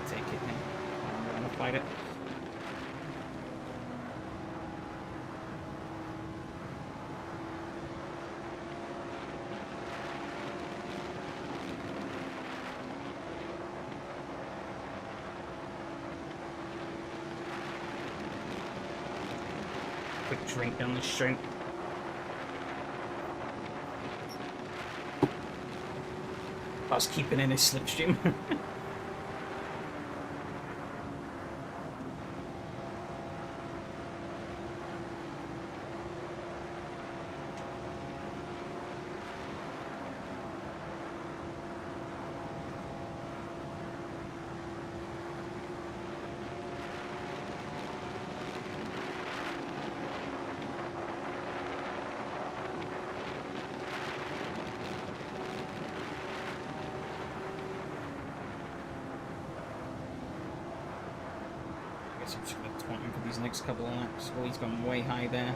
Take it in. I'm gonna fight it. Quick drink down the street. I was keeping in his slipstream. I'm just going to taunt him for these next couple of laps. Oh, he's gone way high there.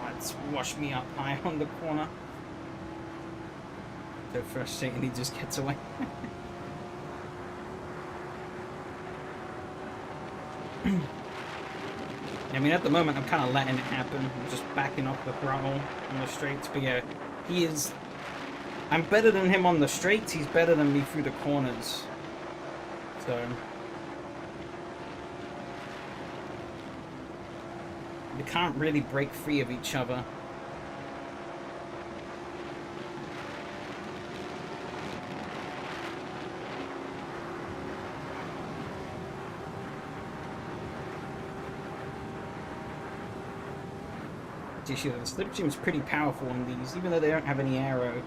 Let's wash me up high on the corner. So frustrating, he just gets away. I mean, at the moment, I'm kind of letting it happen. I'm just backing off the throttle on the straights. But yeah, he is... I'm better than him on the straights. He's better than me through the corners. So we can't really break free of each other. The slipstream is pretty powerful on these, even though they don't have any aero.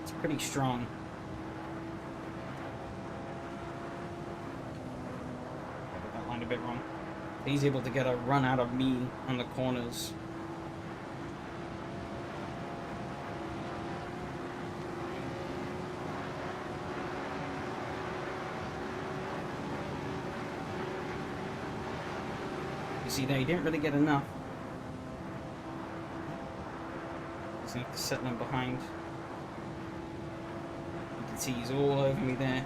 It's pretty strong. A bit wrong. He's able to get a run out of me on the corners. You see there, he didn't really get enough. He's going to have to set them behind. You can see he's all over me there.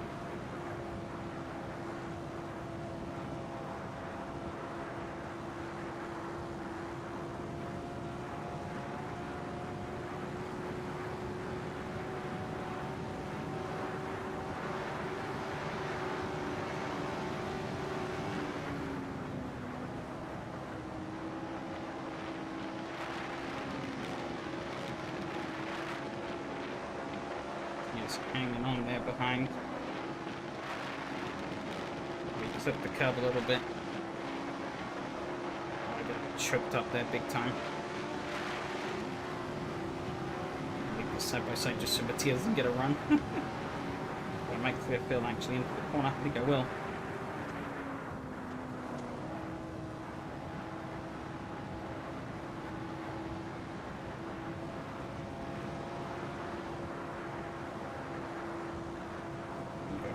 Hanging on there behind. We just up the curb a little bit. Oh, I got choked up there big time. Leave this side by side just so Matthias doesn't get a run. I might clear Phil actually into the corner. I think I will.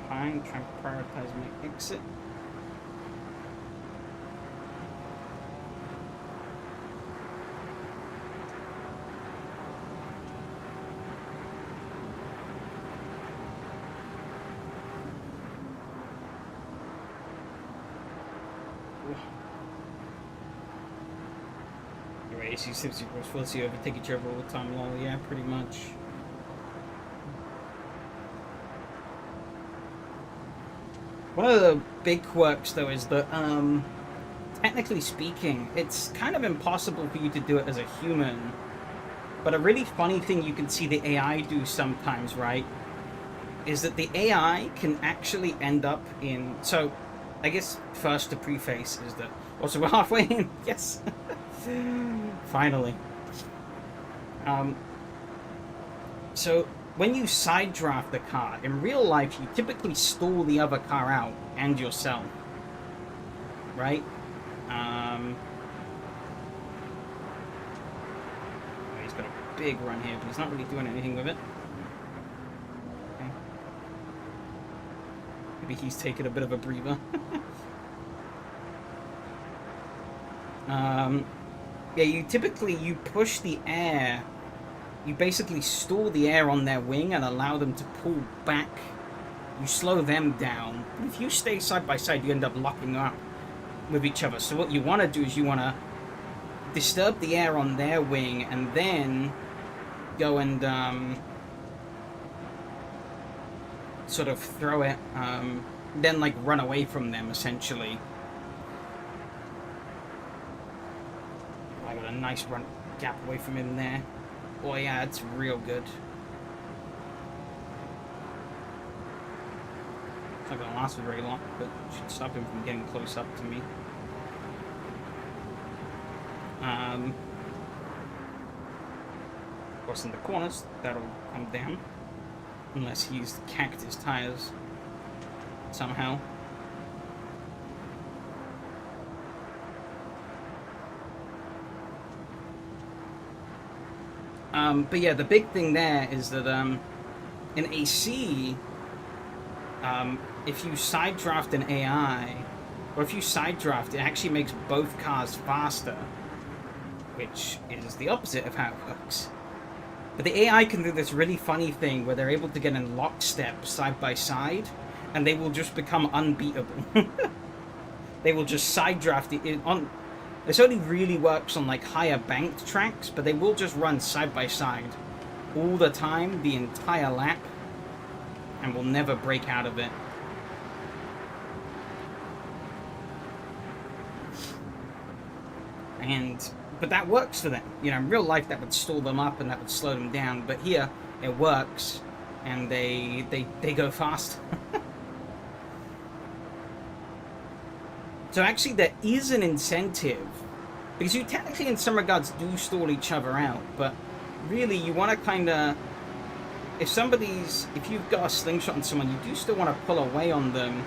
Trying to prioritize my exit. Your AC 60 was full, so you overtake each other all the time. Well, yeah, pretty much. One of the big quirks, though, is that, technically speaking, it's kind of impossible for you to do it as a human. But a really funny thing you can see the AI do sometimes, right, is that the AI can actually end up in... So, I guess first to preface is that... Also, we're halfway in. Yes! Finally. So, when you side draft the car, in real life, you typically stall the other car out and yourself. Right? He's got a big run here, but he's not really doing anything with it. Okay. Maybe he's taking a bit of a breather. Yeah, you push the air. You basically stall the air on their wing and allow them to pull back. You slow them down. If you stay side by side, you end up locking up with each other. So what you want to do is you want to disturb the air on their wing and then go and sort of throw it, then like run away from them essentially. I got a nice run gap away from him there. Oh yeah, it's real good. It's not gonna last for very long, but should stop him from getting close up to me. Of course, in the corners, that'll come down. Unless he's cacked his tires somehow. But yeah, the big thing there is that in AC, if you side draft an AI, or if you side draft, it actually makes both cars faster, which is the opposite of how it works. But the AI can do this really funny thing where they're able to get in lockstep side by side, and they will just become unbeatable. They will just side draft it on. This only really works on like higher banked tracks, but they will just run side by side all the time, the entire lap, and will never break out of it. But that works for them. You know, in real life that would stall them up and that would slow them down, but here it works and they go fast. So actually there is an incentive, because you technically in some regards do stall each other out, but really you want to kind of, if you've got a slingshot on someone, you do still want to pull away on them,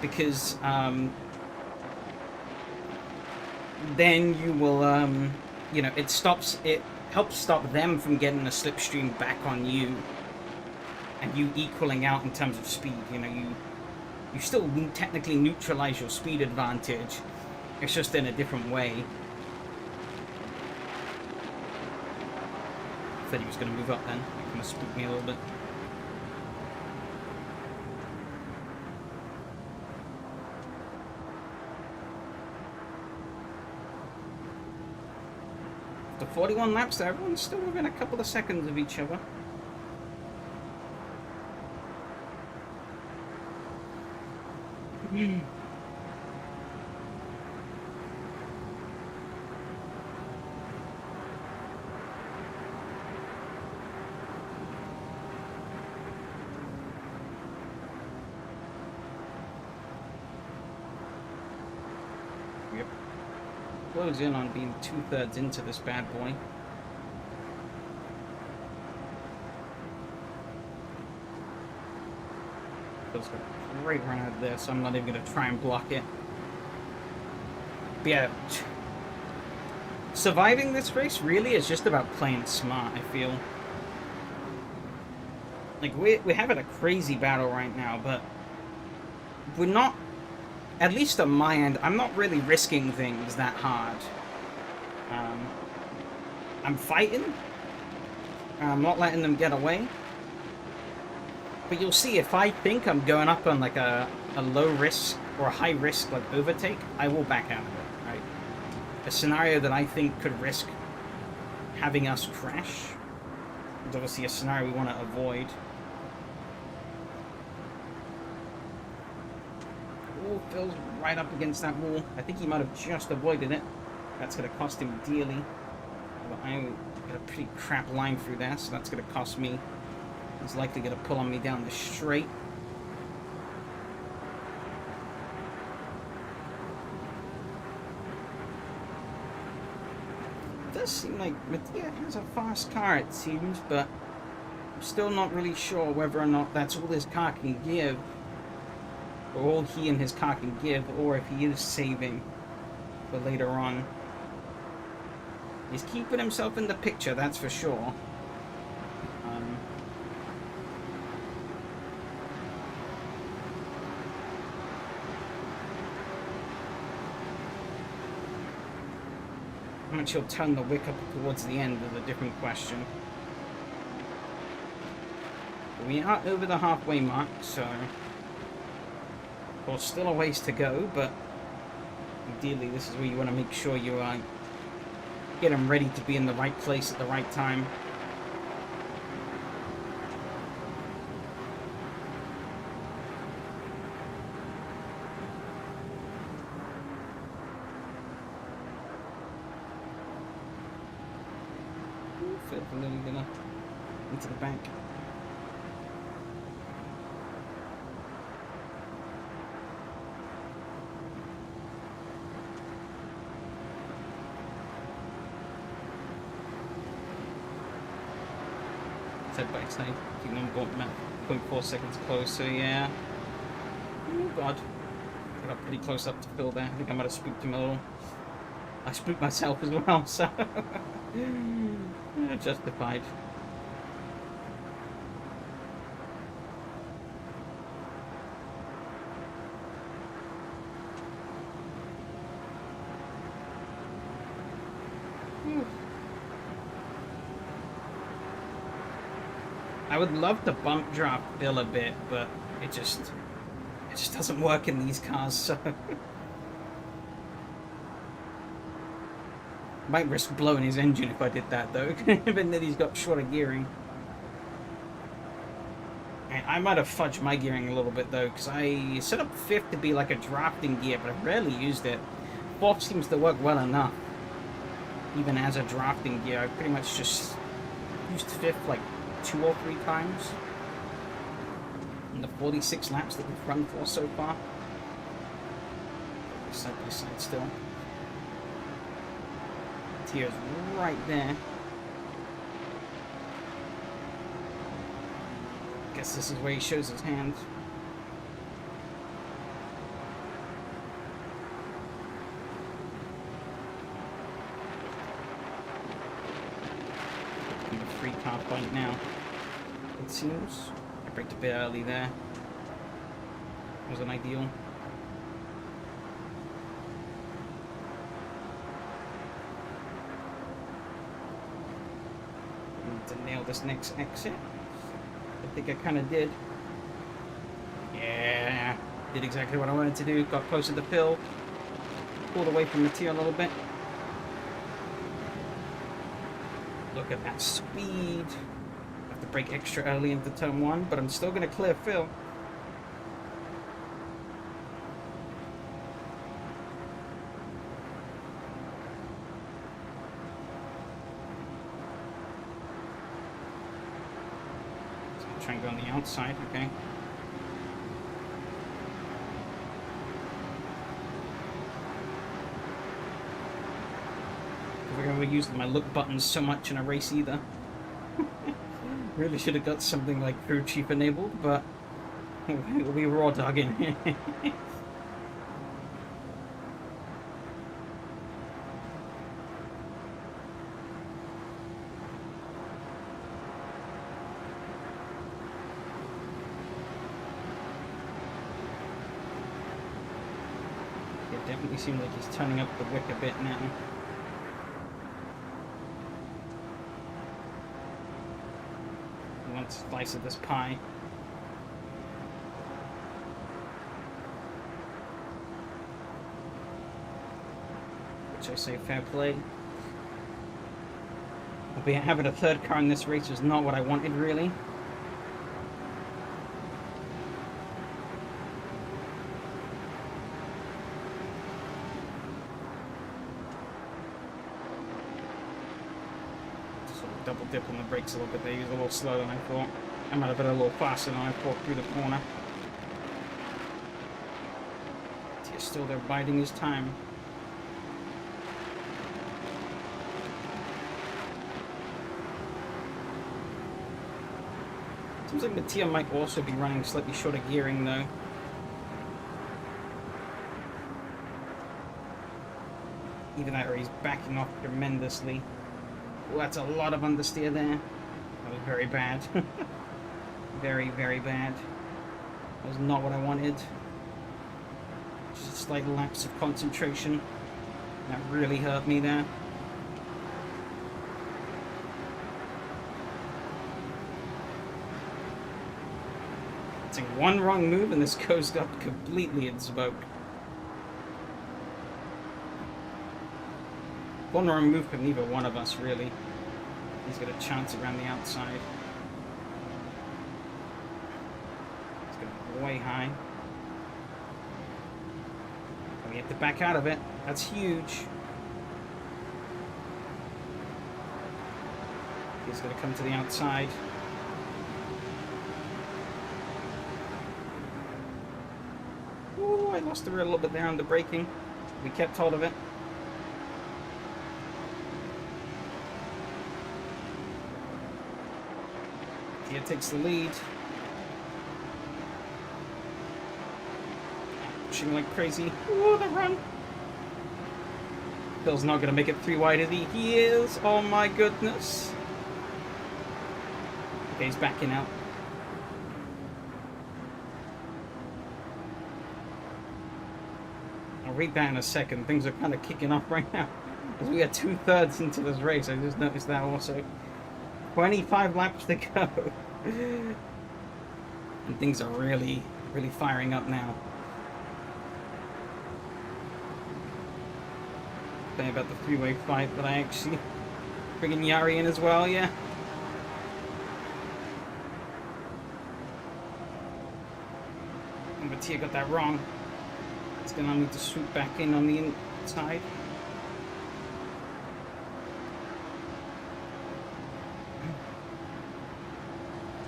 because then you will, you know, it helps stop them from getting a slipstream back on you, and you equaling out in terms of speed. You know, you still technically neutralize your speed advantage. It's just in a different way. I thought he was going to move up then. It kind of spooked me a little bit. After 41 laps there, everyone's still within a couple of seconds of each other. Yep. Close in on being 2/3 into this bad boy. Feels like a great run out of there, so I'm not even going to try and block it. But yeah, surviving this race really is just about playing smart, I feel. Like, we're having a crazy battle right now, but we're not, at least on my end, I'm not really risking things that hard. I'm fighting. I'm not letting them get away. But you'll see, if I think I'm going up on like a low risk or a high risk like overtake, I will back out of it, right? A scenario that I think could risk having us crash is obviously a scenario we want to avoid. Oh, Phil's right up against that wall. I think he might have just avoided it. That's going to cost him dearly. But I got a pretty crap line through there, so that's going to cost me. He's likely going to pull on me down the straight. It does seem like Mattia has a fast car, it seems, but still not really sure whether or not that's all his car can give, or all he and his car can give, or if he is saving for later on. He's keeping himself in the picture, that's for sure. How much he'll turn the wick up towards the end is a different question. We are over the halfway mark, so of course still a ways to go, but ideally this is where you want to make sure you get them ready to be in the right place at the right time. Feel a little bit into the bank. Back side, I think I'm 0.4 seconds close, so yeah. Oh god. I got pretty close up to Phil there. I think I might have spooked him a little. I spooked myself as well, so justified. I would love to bump drop Bill a bit, but it just doesn't work in these cars, so might risk blowing his engine if I did that though, given that he's got shorter gearing. And I might have fudged my gearing a little bit though, because I set up 5th to be like a drafting gear, but I've rarely used it. 4th seems to work well enough. Even as a drafting gear, I pretty much just used 5th like 2 or 3 times in the 46 laps that we've run for so far. Side by side still. Tier's right there. Guess this is where he shows his hand. Free car point now, it seems. I braked a bit early there. Wasn't ideal. Need to nail this next exit. I think I kind of did. Yeah, did exactly what I wanted to do. Got closer to Phil. Pulled away from Mattia a little bit. Look at that speed. I have to brake extra early into turn 1, but I'm still going to clear Phil. So I'm trying to go on the outside, okay. I've never used my look buttons so much in a race either. Really should have got something like crew chief enabled, but we'll be raw dogging. Yeah, it definitely seems like he's turning up the wick a bit now. Slice of this pie. Which I say fair play. Albeit having a 3rd car in this race was not what I wanted really. Double dip on the brakes a little bit there. He was a little slower than I thought. I might have been a little faster than I thought through the corner. He's still there biding his time. seems like Mattia might also be running slightly shorter gearing though. Either that or he's backing off tremendously. Oh, that's a lot of understeer there. That was very bad. Very, very bad. That was not what I wanted. Just a slight lapse of concentration. That really hurt me there. It's like one wrong move and this goes up completely in smoke. One wrong move from neither one of us, really. He's got a chance around the outside. He's going way high. And we have to back out of it. That's huge. He's going to come to the outside. Ooh, I lost the rear a little bit there on the braking. We kept hold of it. Kia takes the lead. Pushing like crazy. Ooh, the run. Phil's not going to make it 3 wide, is he? He is. Oh my goodness. Okay, he's backing out. I'll read that in a second. Things are kind of kicking off right now. As we are 2/3 into this race. I just noticed that also. 25 laps to go. And things are really, really firing up now. Say about the three-way fight, but I actually bringing Yari in as well, yeah. And Mattia got that wrong. It's gonna need to swoop back in on the inside.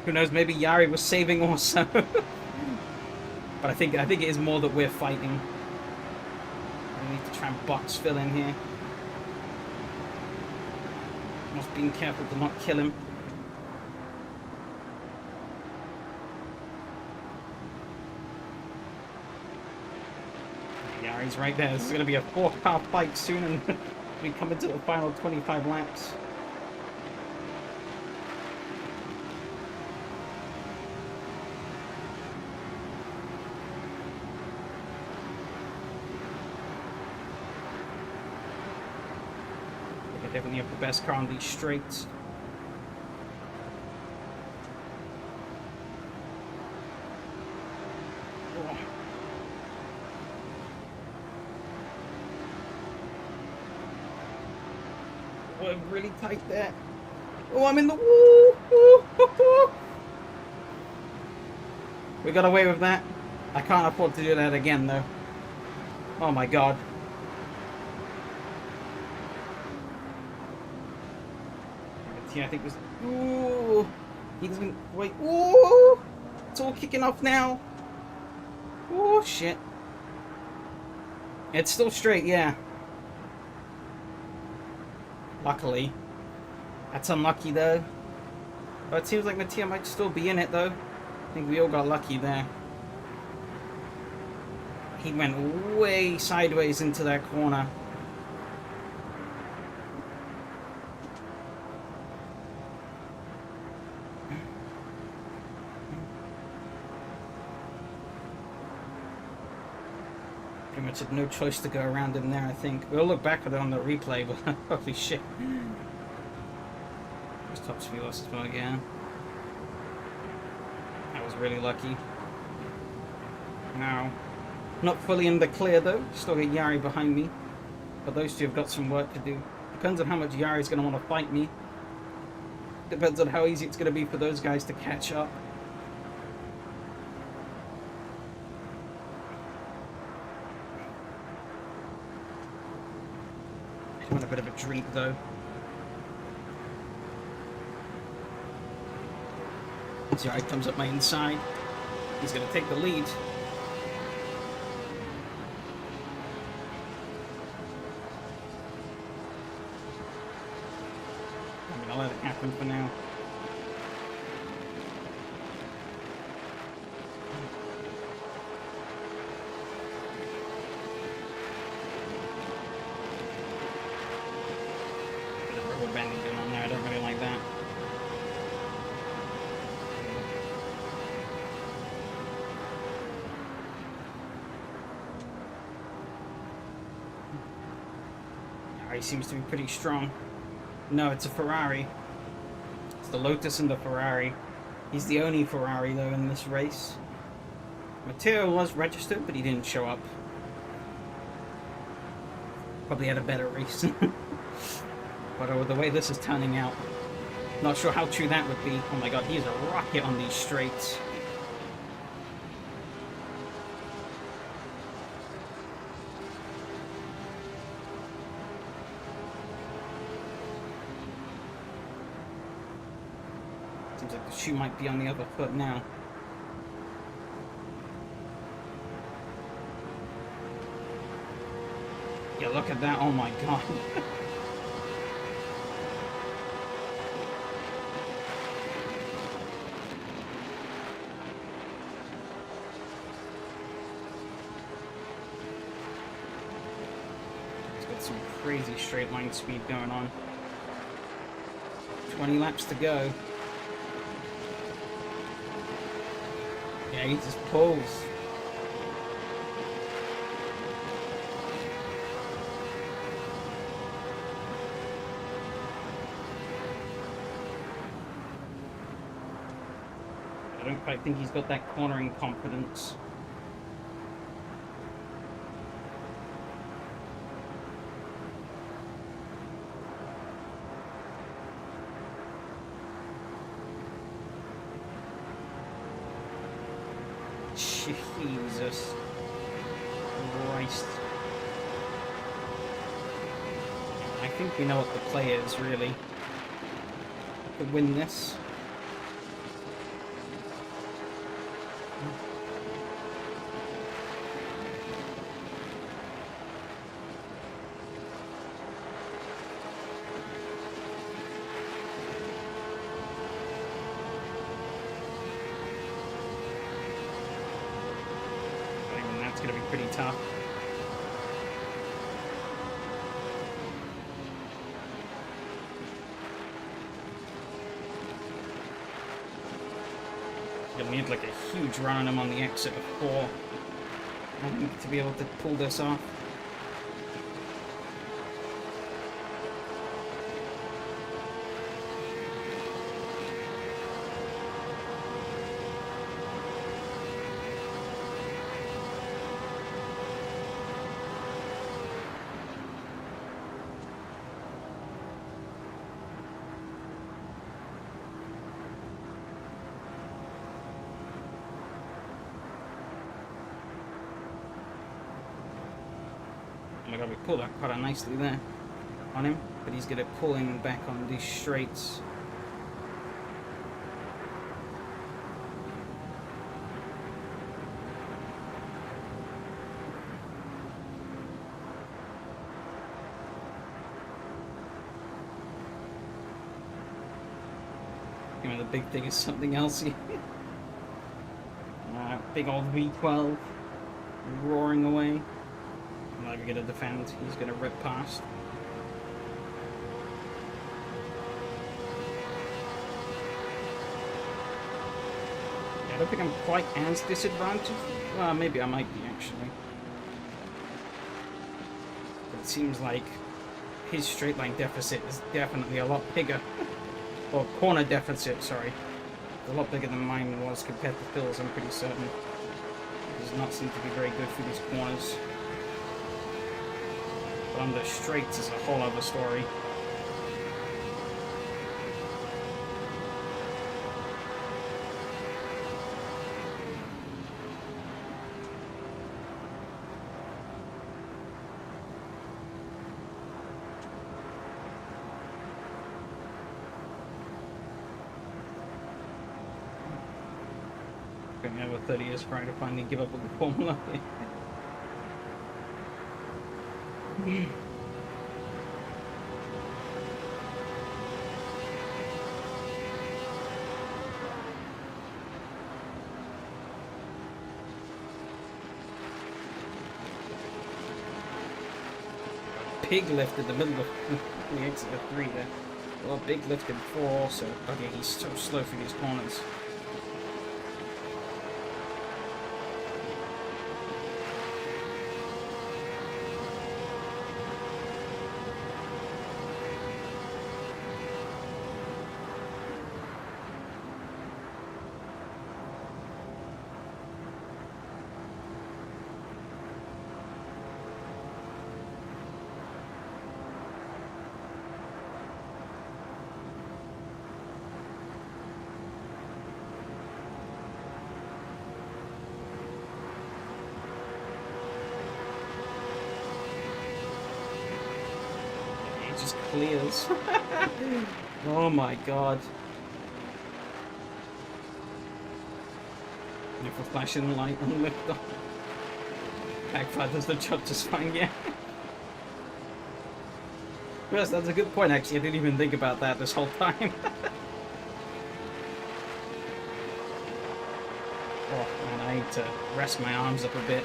Who knows, maybe Yari was saving also. But I think it is more that we're fighting. We need to try and box Phil in here. Must be careful to not kill him. Yari's right there. This is going to be a 4-car fight soon, and we come into the final 25 laps. Definitely have the best car on these straights. Oh. Oh, I'm really tight there. Oh, I'm in the woo! We got away with that. I can't afford to do that again, though. Oh my god. Yeah, I think it was. Ooh, he doesn't wait. Ooh, it's all kicking off now. Oh shit! It's still straight, yeah. Luckily, that's unlucky though. But it seems like Mattia might still be in it though. I think we all got lucky there. He went way sideways into that corner. Pretty much had no choice to go around him there, I think. We'll look back at it on the replay, but holy shit. There's top speed loss as well, yeah. That was really lucky. Now, not fully in the clear though. Still got Yari behind me. But those two have got some work to do. Depends on how much Yari's going to want to fight me. Depends on how easy it's going to be for those guys to catch up. I want a bit of a drink though. So Yari comes up my inside. He's going to take the lead. I'm going to let it happen for now. Ferrari seems to be pretty strong. No, it's a Ferrari. It's the Lotus and the Ferrari. He's the only Ferrari, though, in this race. Matteo was registered, but he didn't show up. Probably had a better race. But the way this is turning out, not sure how true that would be. Oh my god, he's a rocket on these straights. Seems like the shoe might be on the other foot now. Yeah, look at that. Oh my god. It's got some crazy straight line speed going on. 20 laps to go. Yeah, he just pulls. I don't quite think he's got that cornering confidence. Jesus Christ. I think we know what the play is, really. Could win this. Going to be pretty tough. You'll need like a huge run on him on the exit of 4, I think, to be able to pull this off. Oh my god, we pulled out quite nicely there on him, but he's good at pulling back on these straights. You know, the big thing is something else here. Big old V12 roaring away. Not even gonna defend, he's gonna rip past. Yeah, I don't think I'm quite as disadvantaged. Well, maybe I might be, actually. But it seems like his straight line deficit is definitely a lot bigger. Or corner deficit, sorry. A lot bigger than mine was compared to Phil's, I'm pretty certain. It does not seem to be very good for these corners. But on the straights is a whole other story. Going over 30 years trying to finally give up on the formula. Big lift in the middle of the exit of 3 there. Well, big lift in 4 also. Okay, he's so slow through these corners. just clears. Oh my god. If a flashing light on lift off. Backfire does the job just fine, yeah. Yes, that's a good point actually. I didn't even think about that this whole time. Oh man, I need to rest my arms up a bit.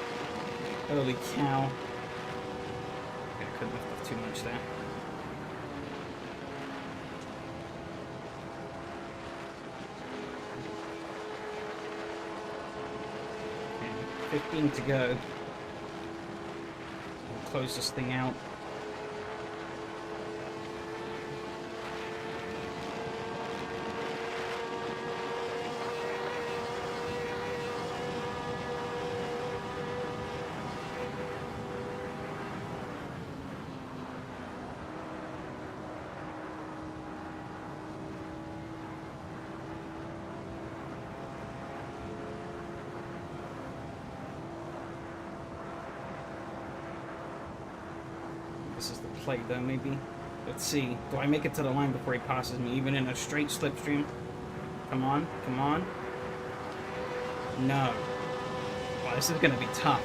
Holy cow. I couldn't lift off too much there. Okay, 15 to go. We'll close this thing out. This is the plate though, maybe. Let's see. Do I make it to the line before he passes me, even in a straight slipstream? Come on, come on. No. Wow, this is gonna be tough.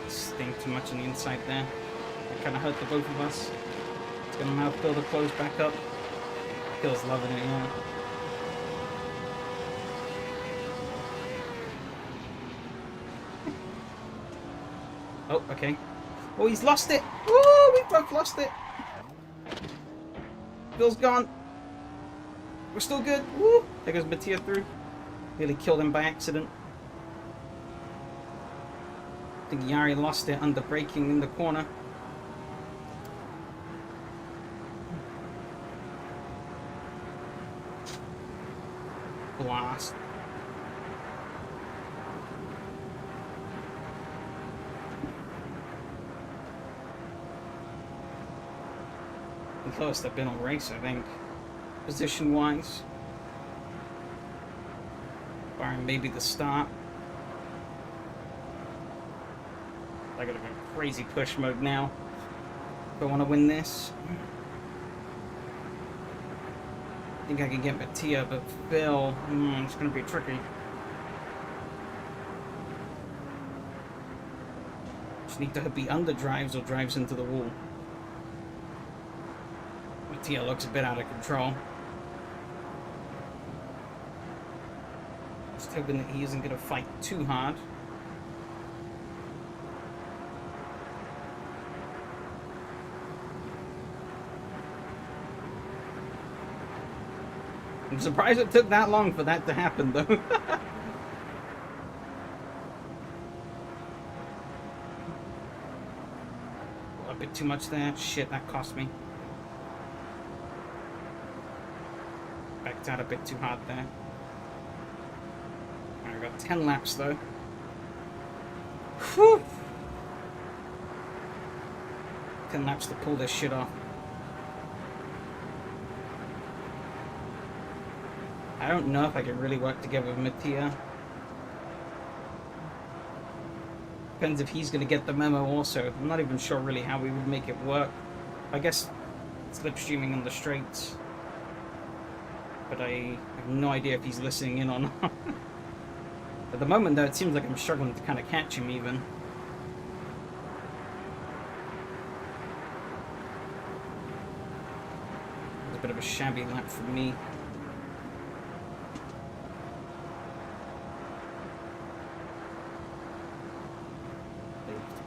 Stink too much on the inside there. It kind of hurt the both of us. It's gonna now fill the close back up. Phil's loving it, yeah. Oh, okay. Oh, he's lost it! Woo! We both lost it! Phil's gone. We're still good. Woo! There goes Mattia through. Nearly killed him by accident. I think Yari lost it under braking in the corner. Blast. The closest I've been all race, I think. Position-wise. Barring maybe the start. I gotta go crazy push mode now if I want to win this. I think I can get Mattia, but Phil, it's gonna be tricky. Just need to be under drives or drives into the wall. Mattia looks a bit out of control. Just hoping that he isn't gonna fight too hard. I'm surprised it took that long for that to happen, though. A bit too much there. Shit, that cost me. Backed out a bit too hard there. I got 10 laps, though. Whew. 10 laps to pull this shit off. I don't know if I can really work together with Mattia. Depends if he's going to get the memo also. I'm not even sure really how we would make it work. I guess slipstreaming on the straights. But I have no idea if he's listening in or not. At the moment though, it seems like I'm struggling to kind of catch him even. It's a bit of a shabby lap for me.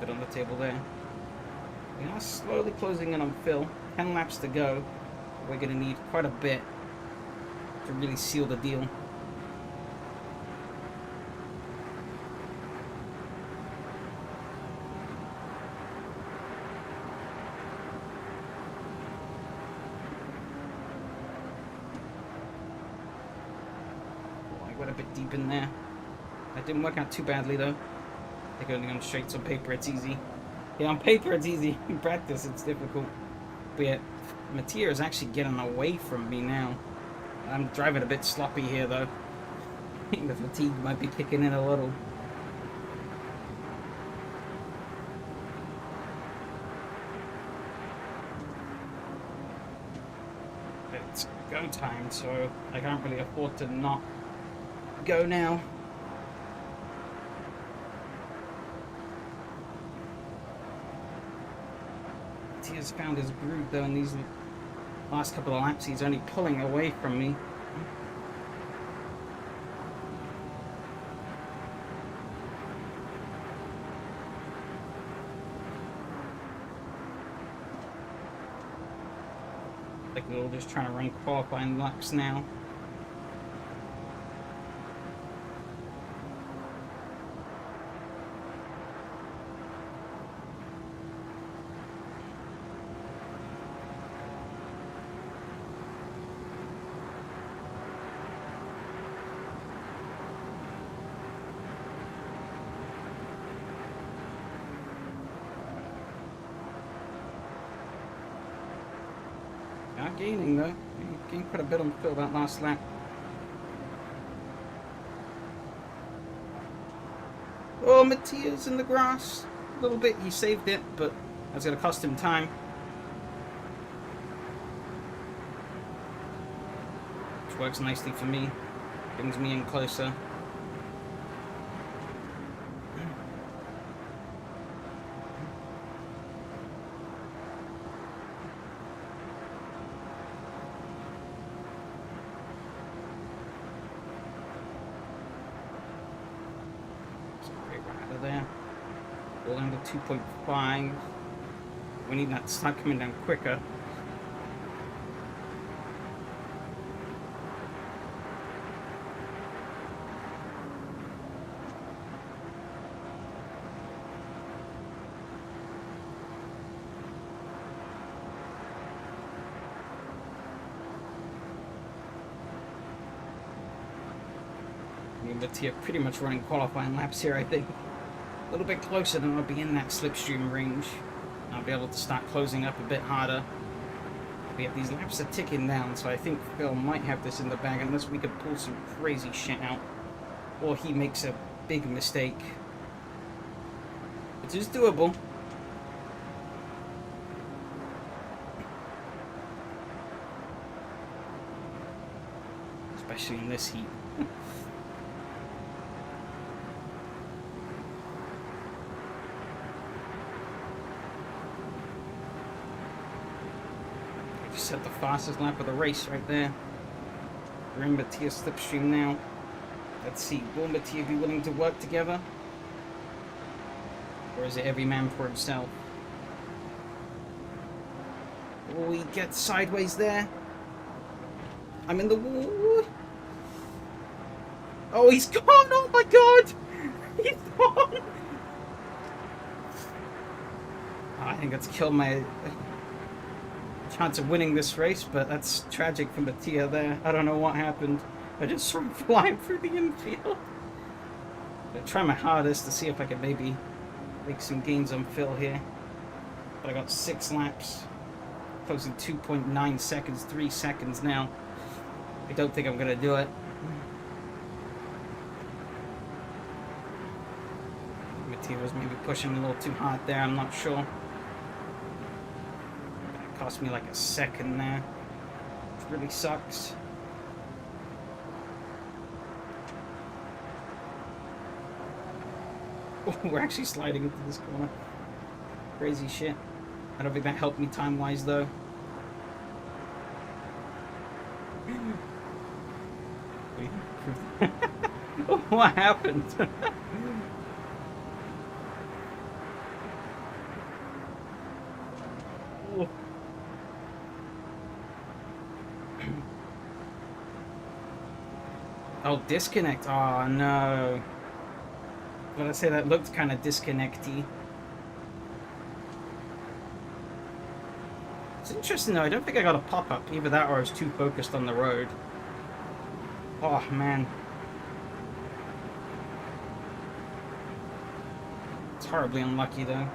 Bit on the table there. We are slowly closing in on Phil. 10 laps to go. We're going to need quite a bit to really seal the deal. Oh, I went a bit deep in there. That didn't work out too badly though. I think only on straights on paper it's easy. Yeah, on paper it's easy. In practice it's difficult. But yeah, Mattia is actually getting away from me now. I'm driving a bit sloppy here though. I think the fatigue might be kicking in a little. It's go time, so I can't really afford to not go now. He has found his groove though in these last couple of laps. He's only pulling away from me. Like we're all just trying to run qualifying laps now. Not gaining though. He gained quite a bit on Phil that last lap. Oh, Mattia's in the grass. A little bit, he saved it, but that's going to cost him time. Which works nicely for me. Brings me in closer. There. We're down to 2.5. We need that to start coming down quicker. Me and Mattia pretty much running qualifying laps here, I think. A little bit closer than I'll be in that slipstream range. I'll be able to start closing up a bit harder. But yeah, these laps are ticking down, so I think Phil might have this in the bag unless we could pull some crazy shit out. Or he makes a big mistake. It is doable. Especially in this heat. Set the fastest lap of the race right there. We're in Mattia's slipstream now. Let's see, will Mattia be willing to work together? Or is it every man for himself? Will we get sideways there? I'm in the wall. Oh, he's gone! Oh my god! He's gone! I think that's killed my chance of winning this race, but that's tragic for Mattia there. I don't know what happened. I just saw him flying through the infield. I'll try my hardest to see if I can maybe make some gains on Phil here. But I got 6 laps. Closing 2.9 seconds, 3 seconds now. I don't think I'm going to do it. Mattia was maybe pushing a little too hard there, I'm not sure. Cost me like a second there, which really sucks. Oh, we're actually sliding into this corner. Crazy shit. I don't think that helped me time-wise though. What happened? Oh, disconnect. Oh, no. But I say that looked kind of disconnecty. It's interesting, though. I don't think I got a pop-up. Either that or I was too focused on the road. Oh, man. It's horribly unlucky, though.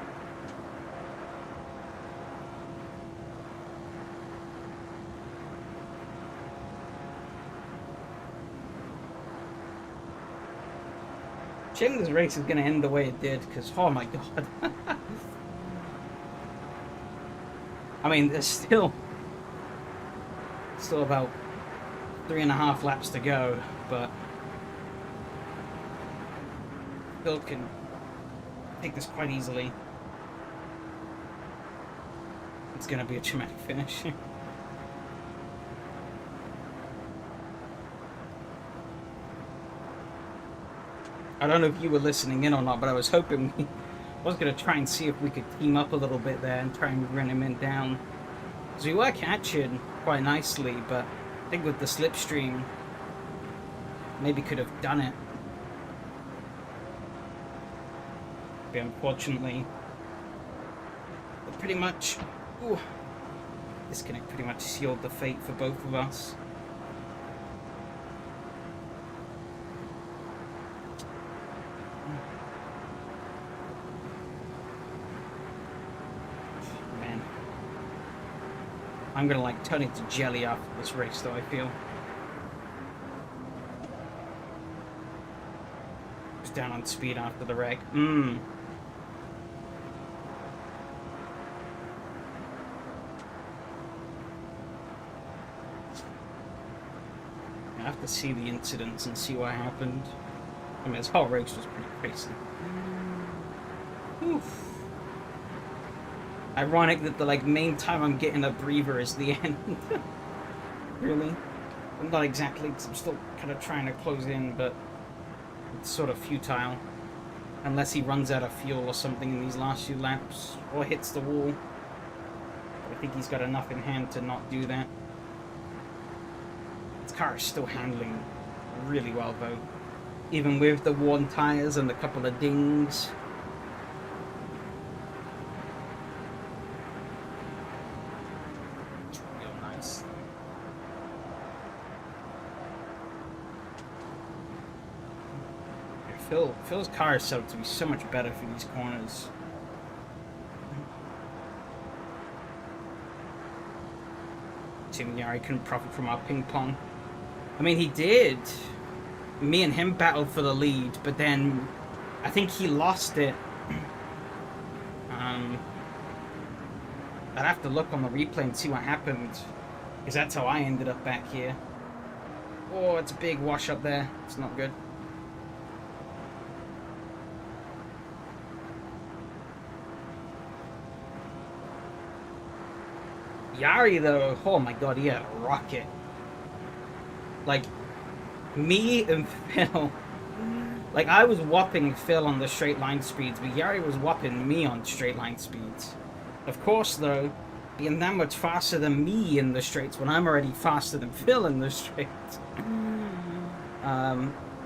Shame this race is going to end the way it did, because, oh my god. I mean, there's still about 3.5 laps to go, but Phil can take this quite easily. It's going to be a traumatic finish. I don't know if you were listening in or not, but I was hoping I was going to try and see if we could team up a little bit there and try and run him in down. Because we were catching quite nicely, but I think with the slipstream, maybe could have done it. But unfortunately, pretty much, disconnect pretty much sealed the fate for both of us. I'm gonna like turn into jelly after this race, though, I feel. Just down on speed after the wreck. I have to see the incidents and see what happened. I mean, this whole race was pretty crazy. Oof. Ironic that the main time I'm getting a breather is the end. Really? I'm not exactly, because I'm still kind of trying to close in, but it's sort of futile. Unless he runs out of fuel or something in these last few laps, or hits the wall. I think he's got enough in hand to not do that. His car is still handling really well, though. Even with the worn tires and a couple of dings. Phil's car is set up to be so much better for these corners. Tim Yari couldn't profit from our ping pong. I mean, he did. Me and him battled for the lead, but then I think he lost it. I'd have to look on the replay and see what happened, because that's how I ended up back here. Oh, it's a big wash up there. It's not good. Yari, though, oh my god, he had a rocket. Like, me and Phil, like, I was whopping Phil on the straight line speeds, but Yari was whopping me on straight line speeds. Of course, though, being that much faster than me in the straights when I'm already faster than Phil in the straights,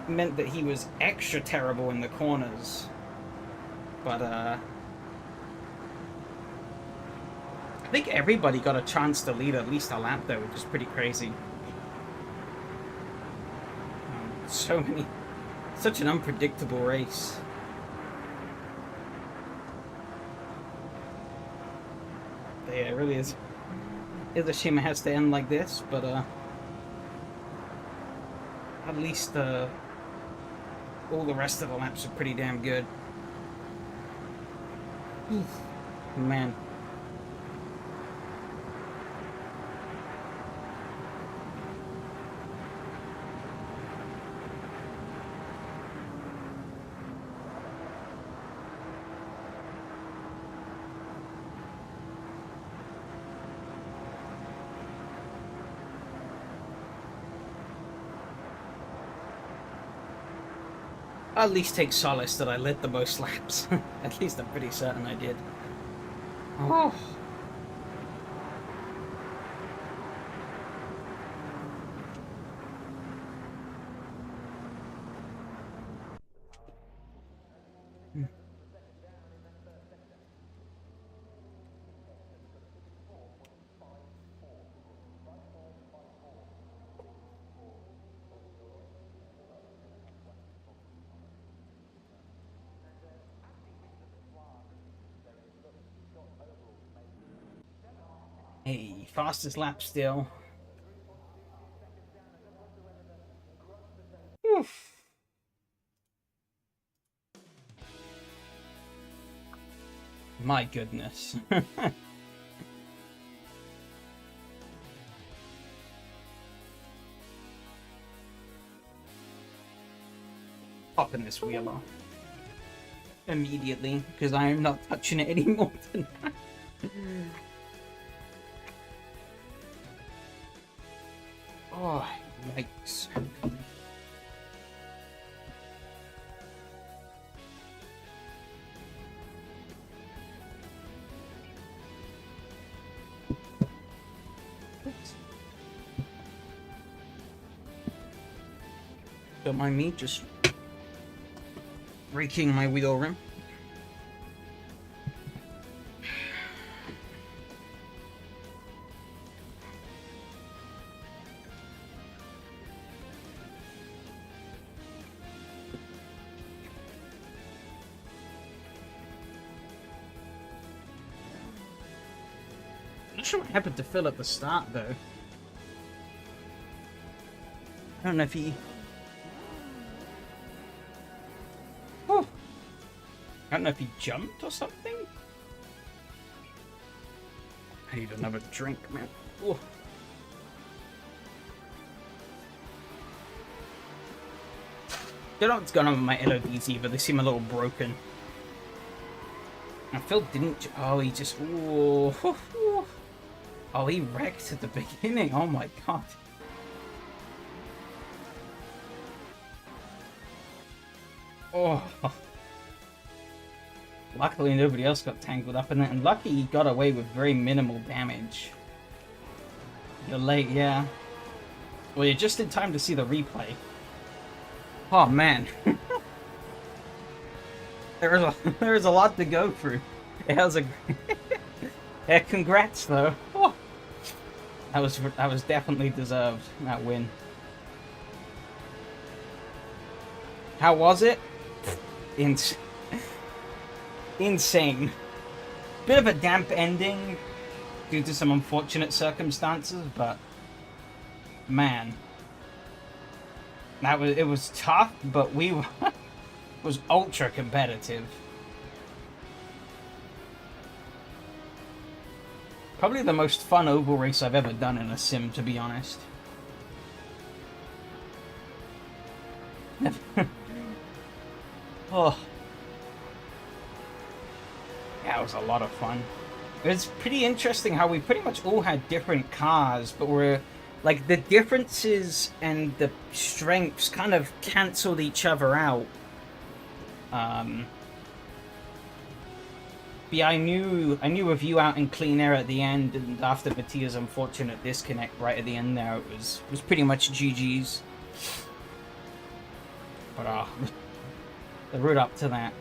meant that he was extra terrible in the corners. But, I think everybody got a chance to lead at least a lap, though, which is pretty crazy. Such an unpredictable race. But yeah, it really is. It's a shame it has to end like this, but at least all the rest of the laps are pretty damn good. Man. I'll at least take solace that I led the most laps. At least I'm pretty certain I did. Oh. Hey, fastest lap still. Oof. My goodness. Popping this wheel off immediately because I am not touching it anymore tonight. Oh, yikes. Don't mind me just raking my wheel rim. I'm not sure what happened to Phil at the start though. I don't know if he... I don't know if he jumped or something. I need another drink, man. Ooh. Don't know what's going on with my LODs either. They seem a little broken. And Phil didn't... Oh, he just... Ooh. Oh, he wrecked at the beginning. Oh my god. Oh. Luckily, nobody else got tangled up in it, and lucky he got away with very minimal damage. You're late, yeah. Well, you're just in time to see the replay. Oh, man. there is a lot to go through. It was a... Yeah, congrats, though. Oh. That was definitely deserved, that win. How was it? Insane. Bit of a damp ending due to some unfortunate circumstances, but man, it was tough, but it was ultra competitive. Probably the most fun oval race I've ever done in a sim, to be honest. Oh. Yeah, it was a lot of fun. It was pretty interesting how we pretty much all had different cars, but we're like the differences and the strengths kind of cancelled each other out. Yeah, I knew of you out in clean air at the end, and after Mattia's unfortunate disconnect right at the end there, it was pretty much GG's. But the route up to that.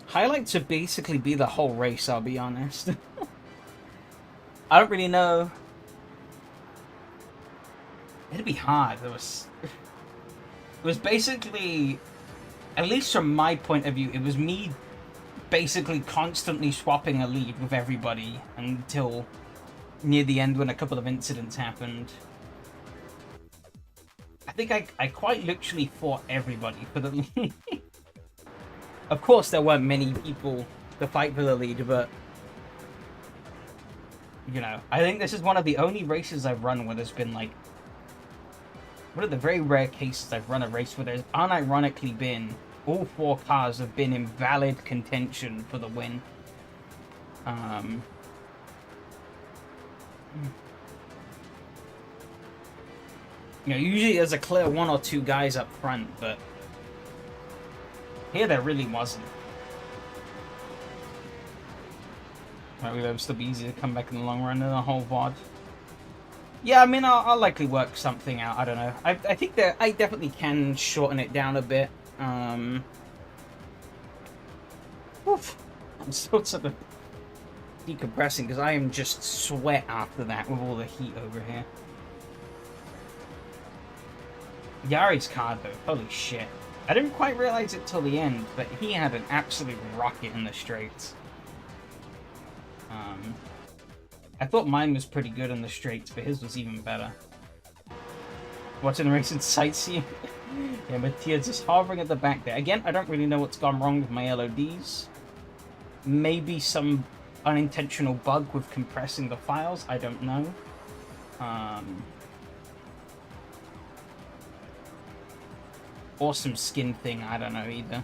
Highlights would basically be the whole race, I'll be honest. I don't really know. It'd be hard. It was basically, at least from my point of view, it was me basically constantly swapping a lead with everybody until near the end when a couple of incidents happened. I think I quite literally fought everybody for the lead. Of course, there weren't many people to fight for the lead, but, you know, I think this is one of the only races I've run where there's been, like, one of the very rare cases I've run a race where there's unironically been, all four cars have been in valid contention for the win. You know, usually there's a clear one or two guys up front, but here there really wasn't. Right, it'll still be easy to come back in the long run in a whole VOD. Yeah, I mean, I'll likely work something out. I don't know. I think that I definitely can shorten it down a bit. Oof. I'm still sort of decompressing because I am just sweat after that with all the heat over here. Yari's car, though. Holy shit. I didn't quite realize it till the end, but he had an absolute rocket in the straights. I thought mine was pretty good on the straights, but his was even better. Watching the race and sightseeing. Yeah, Matthias just hovering at the back there. Again, I don't really know what's gone wrong with my LODs. Maybe some unintentional bug with compressing the files. I don't know. Or some skin thing. I don't know either.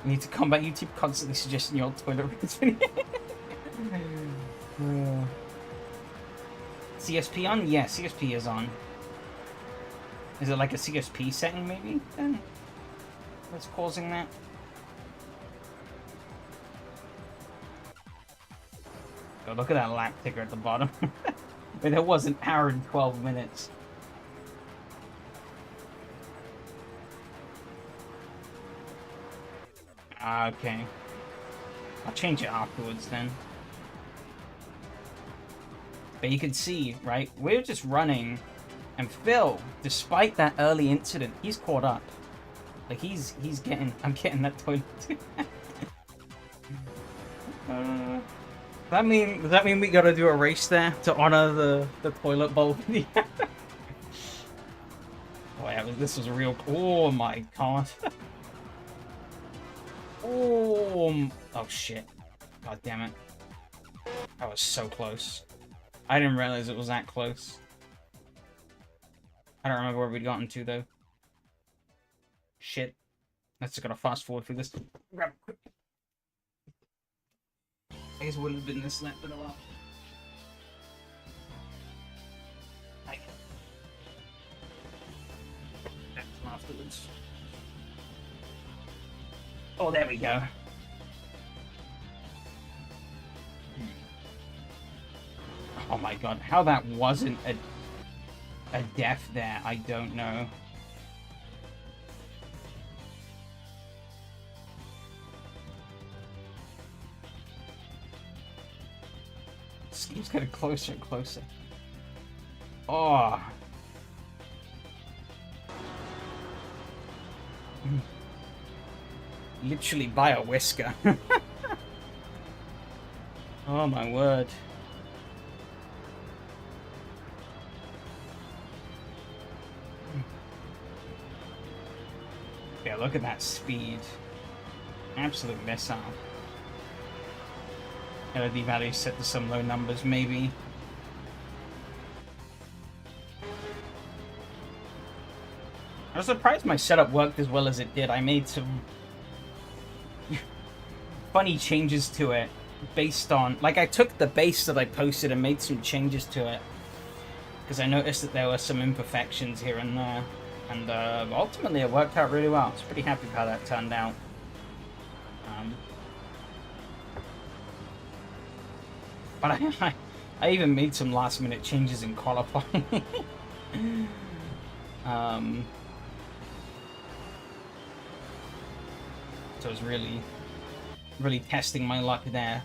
You need to combat YouTube constantly suggesting your toilet rinse video. CSP on? Yeah, CSP is on. Is it like a CSP setting, maybe? Then? What's causing that? Oh, look at that lap ticker at the bottom. But it was an hour and 12 minutes. Okay. I'll change it afterwards then. But you can see, right? We're just running, and Phil, despite that early incident, he's caught up. Like he's getting. I'm getting that toilet. Does that mean we gotta do a race there to honor the toilet bowl? Oh yeah, this was a real. Oh my god. Oh shit. God damn it. That was so close. I didn't realize it was that close. I don't remember where we'd gotten to, though. Shit. Let's just gotta fast forward through this. Grab quick. I guess it wouldn't have been this lap, but a while. Afterwards. Oh, there we go. Oh my god, how that wasn't a death there, I don't know. This keeps getting closer and closer. Oh. Literally by a whisker. Oh my word. Yeah, look at that speed. Absolute missile. LOD value set to some low numbers, maybe. I was surprised my setup worked as well as it did. I made some funny changes to it based on... Like, I took the base that I posted and made some changes to it. Because I noticed that there were some imperfections here and there. And ultimately it worked out really well. I was pretty happy with how that turned out. But I even made some last minute changes in qualifying. So I was really testing my luck there.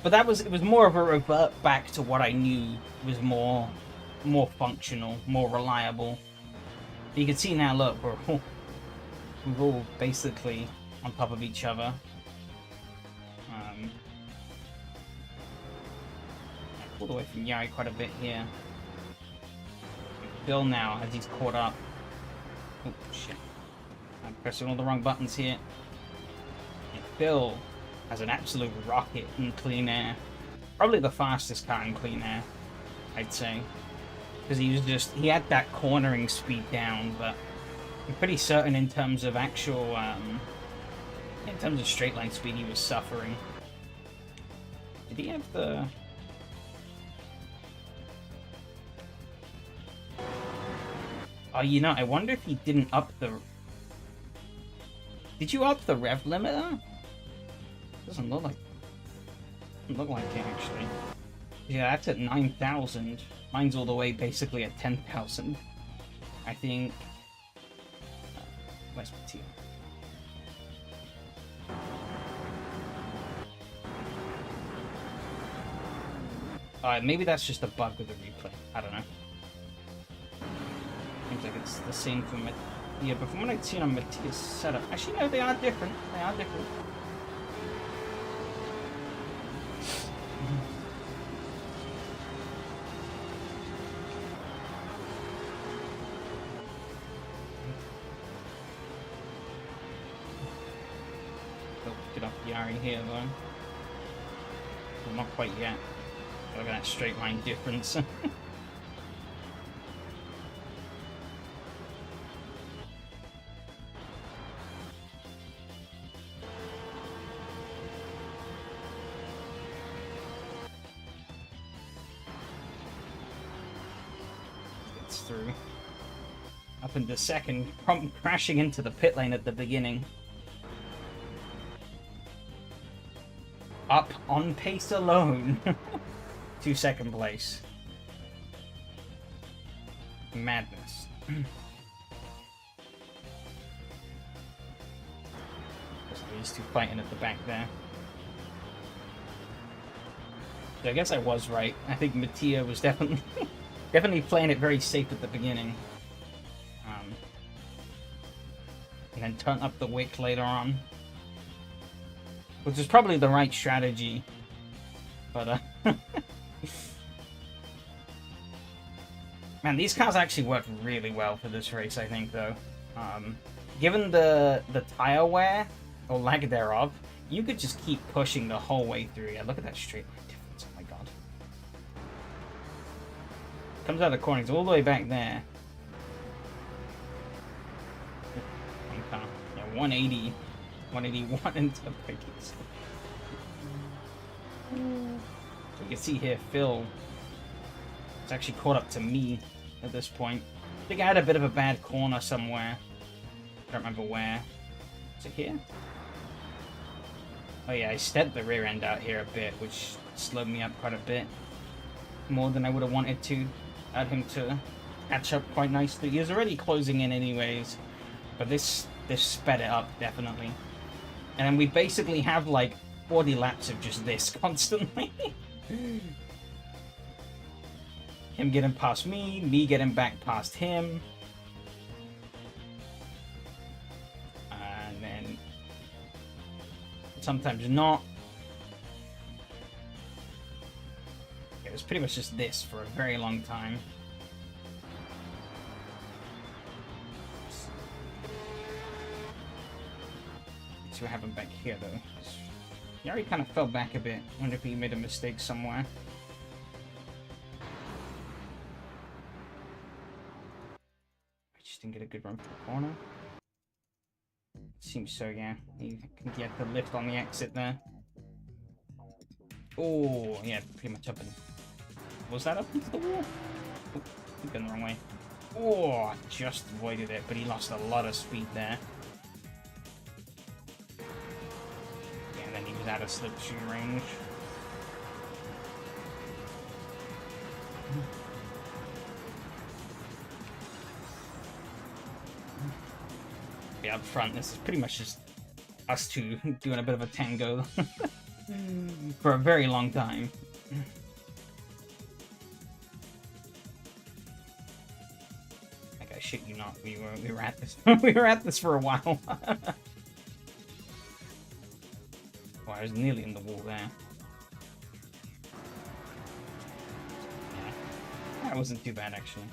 But it was more of a revert back to what I knew was more functional, more reliable. You can see now, look, we're all basically on top of each other. I pulled away from Yari quite a bit here. Bill now, as he's caught up. Oh shit. I'm pressing all the wrong buttons here. And Bill has an absolute rocket in clean air. Probably the fastest car in clean air, I'd say. Because he had that cornering speed down, but I'm pretty certain in terms of actual, in terms of straight line speed, he was suffering. Did he have the... Oh, you know, I wonder if he didn't up the... Did you up the rev limiter? Doesn't look like it, actually. Yeah, that's at 9,000. Mine's all the way basically at 10,000. I think... where's Mattia? Maybe that's just a bug with the replay. I don't know. Seems like it's the same for Mattia, but from what I've seen on Mattia's setup... Actually, no, they are different. They are different. it off Yari here, though. Well, not quite yet. Look at that straight line difference. Gets through. Up into second, crashing into the pit lane at the beginning. Up on pace alone to second place. Madness. These two fighting at the back there. So I guess I was right. I think Mattia was definitely definitely playing it very safe at the beginning. And then turn up the wick later on. Which is probably the right strategy. But, man, these cars actually work really well for this race, I think, though. Given the tire wear, or lack thereof, you could just keep pushing the whole way through. Yeah, look at that straight line difference. Oh my god. Comes out of the corner, it's all the way back there. Yeah, 180. 181 into the breakers. So you can see here, Phil is actually caught up to me at this point. I think I had a bit of a bad corner somewhere. I don't remember where. Is it here? Oh yeah, I stepped the rear end out here a bit, which slowed me up quite a bit. More than I would have wanted to. I had him to catch up quite nicely. He was already closing in anyways, but this sped it up, definitely. And then we basically have like 40 laps of just this constantly. Him getting past me getting back past him. And then sometimes not. It was pretty much just this for a very long time. See what happened back here, though. He already kind of fell back a bit. Wonder if he made a mistake somewhere. I just didn't get a good run for the corner. Seems so, yeah. He can get the lift on the exit there. Oh, yeah, pretty much up in... Was that up into the wall? Oh, I'm going the wrong way. Oh, just avoided it, but he lost a lot of speed there. He was out of slipstream range. Yeah, up front, this is pretty much just us two doing a bit of a tango for a very long time. Like, I shit you not, we were at this we were at this for a while. I was nearly in the wall there. Yeah. That wasn't too bad, actually.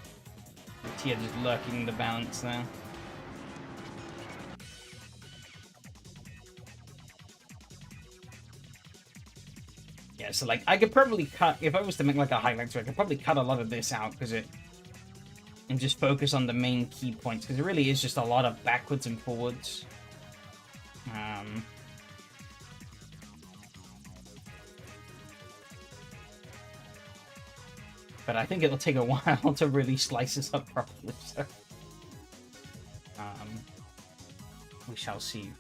Tia just lurking the balance there. Yeah, so like, I could probably cut, if I was to make like a highlights, I could probably cut a lot of this out, because and just focus on the main key points, because it really is just a lot of backwards and forwards. But I think it'll take a while to really slice this up properly, so... we shall see.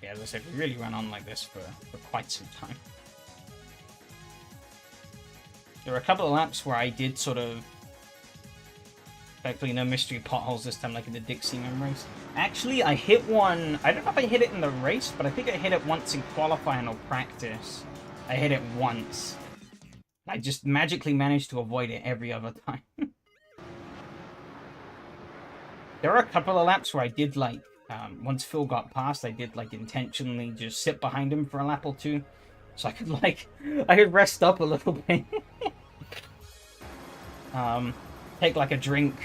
Yeah, as I said, we really ran on like this for quite some time. There were a couple of laps where I did sort of... Thankfully, no mystery potholes this time, like in the Dixie memories. Actually, I hit one... I don't know if I hit it in the race, but I think I hit it once in qualifying or practice. I hit it once. I just magically managed to avoid it every other time. There were a couple of laps where I did, like... once Phil got past, I did, like, intentionally just sit behind him for a lap or two. So I could, like... I could rest up a little bit. take like a drink.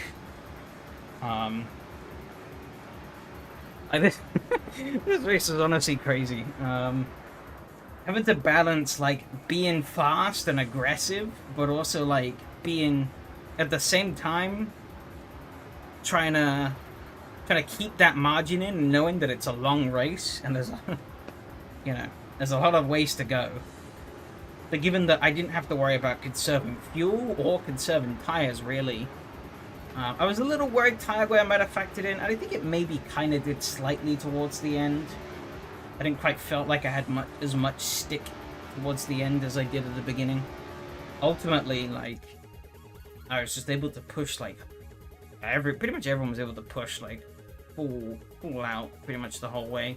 This this race is honestly crazy. Having to balance like being fast and aggressive, but also like being at the same time trying to keep that margin in, and knowing that it's a long race and there's there's a lot of ways to go. But given that I didn't have to worry about conserving fuel or conserving tires really, I was a little worried tire wear might have factored in, and I think it maybe kind of did slightly towards the end. I didn't quite felt like I had as much stick towards the end as I did at the beginning. Ultimately, like, I was just able to push, like, pretty much everyone was able to push, like, full out pretty much the whole way.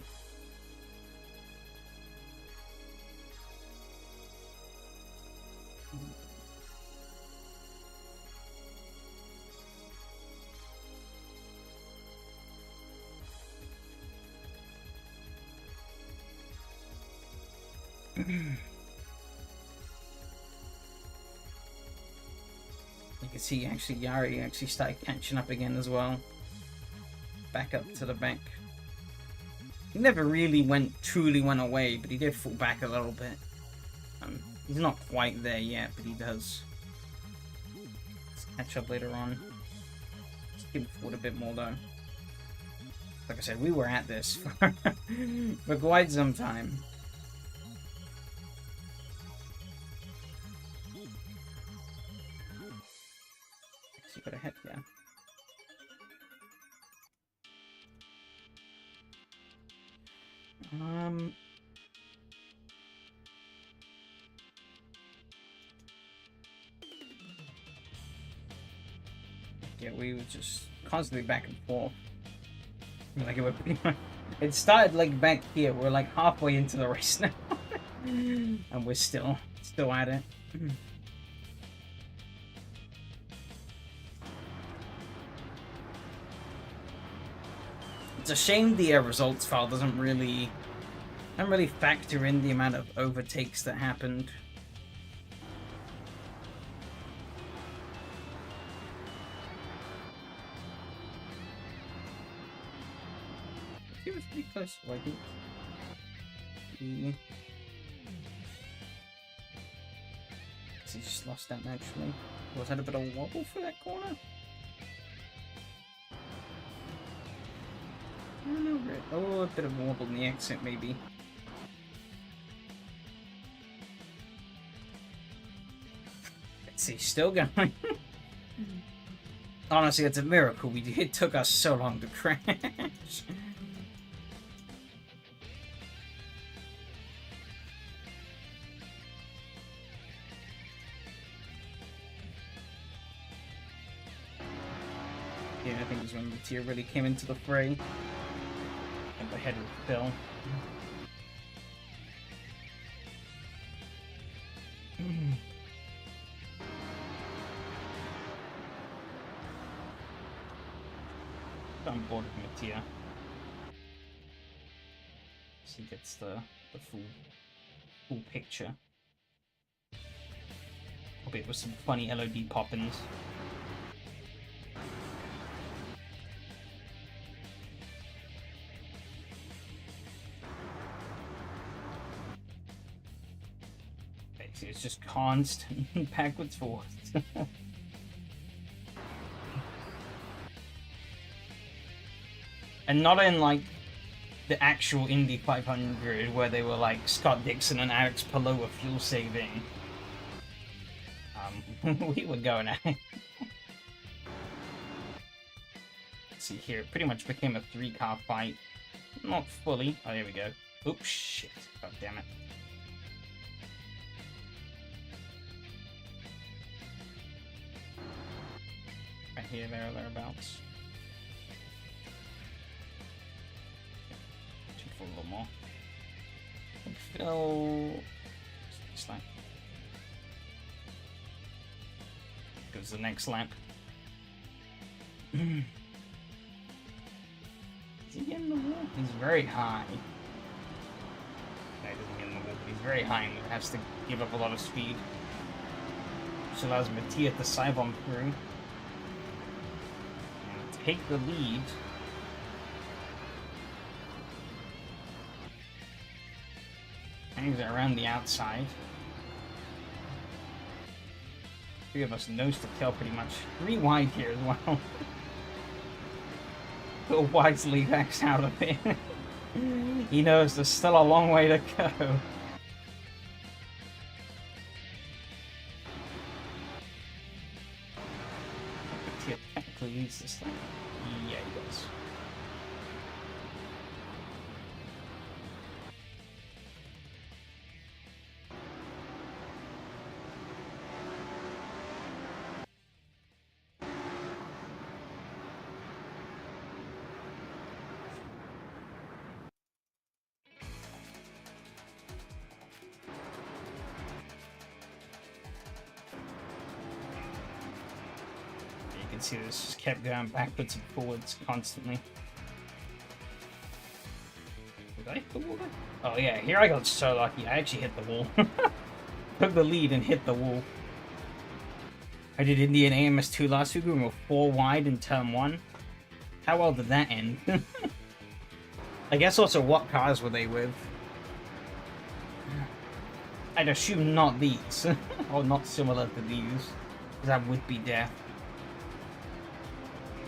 You can see actually Yari actually started catching up again as well. Back up to the back. He never really truly went away, but he did fall back a little bit. He's not quite there yet, but he does. Let's catch up later on. Let's keep it forward a bit more though. Like I said, we were at this for quite some time. Got ahead, yeah. Yeah, we were just constantly back and forth. Like it, it started like back here. We're like halfway into the race now, and we're still at it. It's a shame the results file doesn't really factor in the amount of overtakes that happened. It was pretty close, I think. He just lost that naturally. Was that a bit of a wobble for that corner? I don't know. Oh, a bit of a wobble in the exit, maybe. Let's see, still going. Honestly, it's a miracle. It took us so long to crash. Yeah, I think it was when Mattia really came into the fray. And ahead of Phil. On board with Mattia. So he gets the full picture. Albeit with some funny LOD pop-ins. It's just constant backwards, forwards. And not in like the actual Indy 500 where they were like Scott Dixon and Alex Palou were fuel saving. We were going at it. Let's see here, it pretty much became a 3-car fight. Not fully. Oh, there we go. Oops, shit. God damn it. Right here, there, thereabouts. Should fall a little more. Phil. Next lap. Goes the next lap. Is he getting the wall? He's very high. No, he doesn't get in the wall, but he's very high and has to give up a lot of speed. Which allows Mattia to side-bomb through. take the lead. Hangs around the outside. Three of us nose to tail pretty much. 3 wide here as well. Little wisely backs out of it. He knows there's still a long way to go. Technically leads this thing. Yeah, he does. See, this just kept going backwards and forwards constantly. Did I hit the wall there? Oh yeah, here I got so lucky. I actually hit the wall. Took the lead and hit the wall. I did Indy and AMS2 last week. We were 4 wide in turn 1. How well did that end? I guess also what cars were they with? I'd assume not these. Or not similar to these. Because that would be death.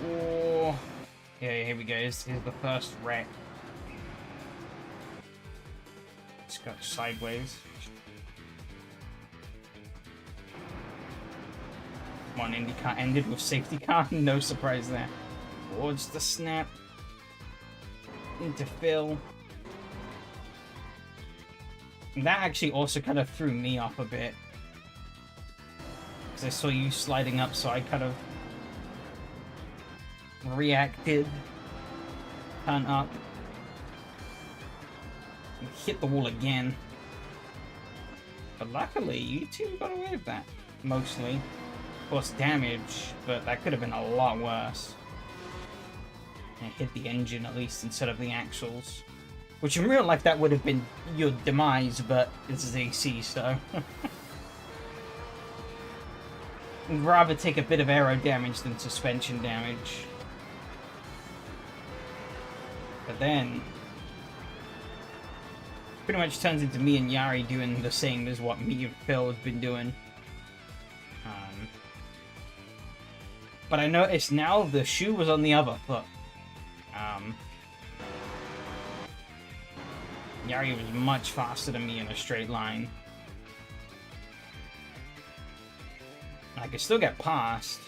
Oh, yeah, here we go. Here's the first wreck. It's got sideways. Come on, Indy car ended with safety car. No surprise there. Towards the snap. Into fill. And that actually also kind of threw me off a bit. Because I saw you sliding up, so I kind of reacted, turn up, and hit the wall again. But luckily, you two got away with that, mostly. Of course, damage, but that could have been a lot worse. And hit the engine, at least, instead of the axles. Which in real life, that would have been your demise, but this is AC, so... I'd rather take a bit of aero damage than suspension damage. But then, pretty much turns into me and Yari doing the same as what me and Phil have been doing. But I noticed now the shoe was on the other foot. Yari was much faster than me in a straight line. I could still get past.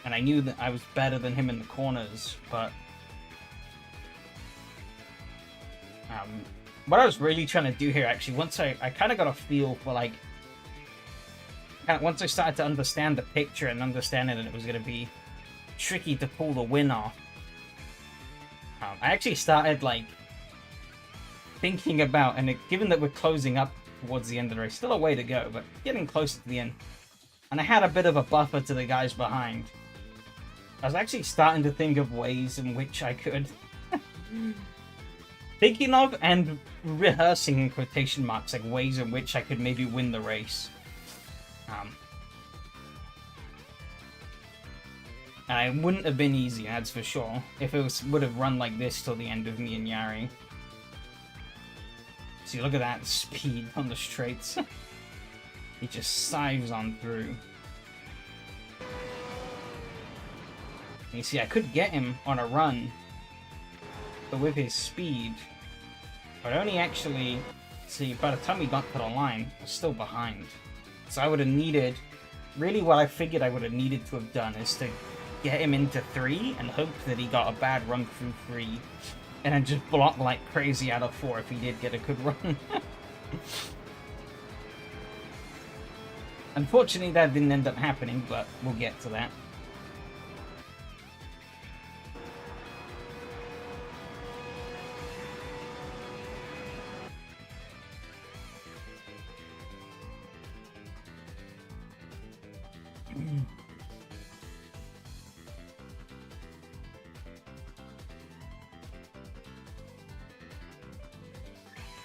And I knew that I was better than him in the corners, but... what I was really trying to do here, actually, once I kind of got a feel for, like... Once I started to understand the picture and understanding that it was going to be tricky to pull the win off, I actually started, like, thinking about, and given that we're closing up towards the end of the race, still a way to go, but getting closer to the end, and I had a bit of a buffer to the guys behind, I was actually starting to think of ways in which I could... thinking of and rehearsing in quotation marks, like ways in which I could maybe win the race. And it wouldn't have been easy, that's for sure, if it would have run like this till the end of me and Yari. See, look at that speed on the straights. He just scythes on through. And you see, I could get him on a run, but with his speed, but only actually, see, by the time we got to the line, I was still behind. So I would have needed, really what I figured I would have needed to have done is to get him into 3 and hope that he got a bad run through 3. And then just block like crazy out of 4 if he did get a good run. Unfortunately, that didn't end up happening, but we'll get to that.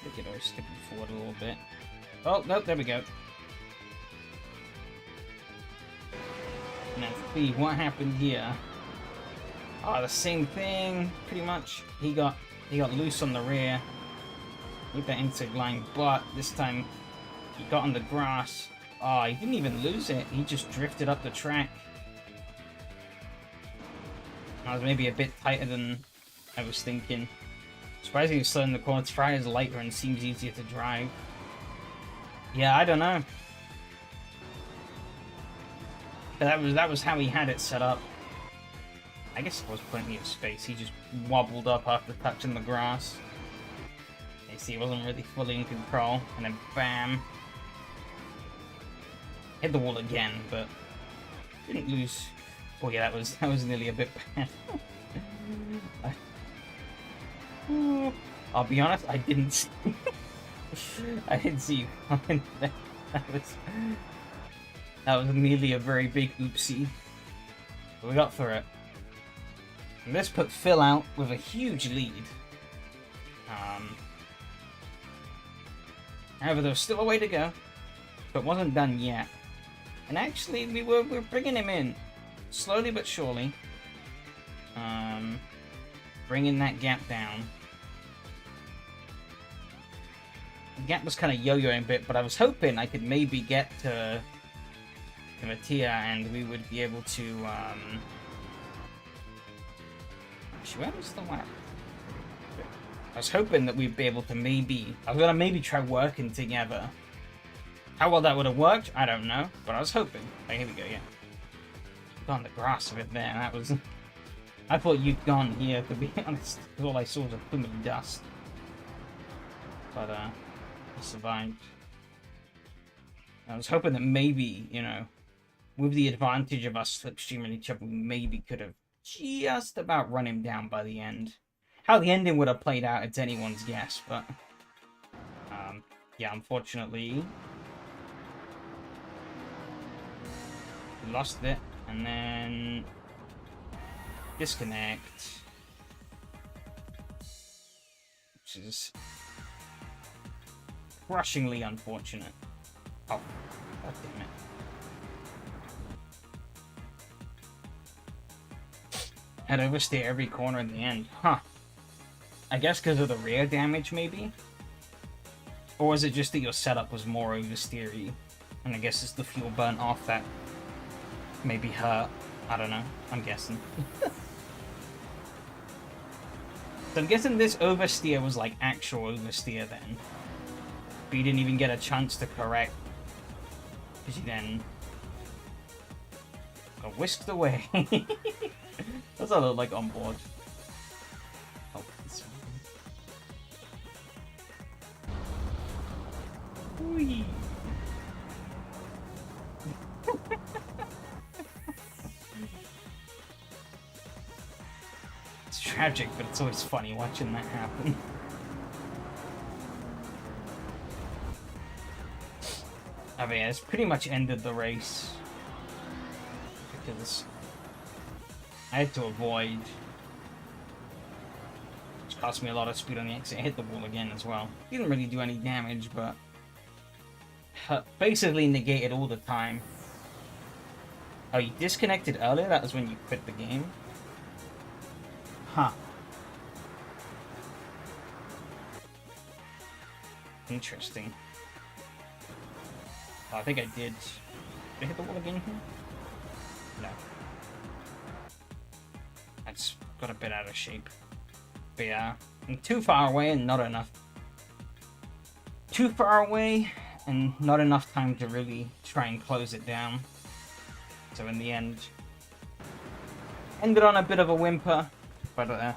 We can always skip it forward a little bit. Oh, no, there we go. Let's see what happened here. The same thing, pretty much. He got loose on the rear with that inside line, but this time he got on the grass. He didn't even lose it. He just drifted up the track. That was maybe a bit tighter than I was thinking. Surprisingly slow in the corners. Fire is lighter and seems easier to drive. Yeah, I don't know. But that was how he had it set up. I guess there was plenty of space. He just wobbled up after touching the grass. You see, he wasn't really fully in control, and then bam, hit the wall again, but didn't lose. Oh yeah, that was nearly a bit bad. I'll be honest, I didn't see. I didn't see you coming there. That was nearly a very big oopsie. But we got through it. And this put Phil out with a huge lead. However, there was still a way to go, but wasn't done yet. And actually, we're bringing him in, slowly but surely. Bringing that gap down. The gap was kind of yo-yoing a bit, but I was hoping I could maybe get to Mattia and we would be able to. Actually, where was the lap? I was hoping that we'd be able to maybe. I was gonna maybe try working together. How well that would have worked, I don't know, but I was hoping. Oh, here we go, yeah. Got on the grass a bit there. That was. I thought you'd gone here, to be honest. All I saw was a plume of dust. But I survived. I was hoping that maybe, you know, with the advantage of us slipstreaming each other, we maybe could have just about run him down by the end. How the ending would have played out, it's anyone's guess, but yeah, unfortunately, we lost it, and then disconnect, which is crushingly unfortunate. Oh, god damn it. Had oversteer every corner in the end. Huh. I guess because of the rear damage, maybe? Or was it just that your setup was more oversteery? And I guess it's the fuel burnt off that maybe hurt. I don't know. I'm guessing. So I'm guessing this oversteer was like actual oversteer then. But you didn't even get a chance to correct. Because you then got whisked away. What's that look like on board? Oh, this one. Whee. It's tragic, but it's always funny watching that happen. I mean, it's pretty much ended the race. Because I had to avoid, which cost me a lot of speed on the exit. I hit the wall again as well. Didn't really do any damage, but basically negated all the time. Oh, you disconnected earlier? That was when you quit the game? Huh. Interesting. Oh, I think I did. Did I hit the wall again here? No. That's got a bit out of shape. But yeah, I'm too far away and not enough. Too far away and not enough time to really try and close it down. So in the end, ended on a bit of a whimper, but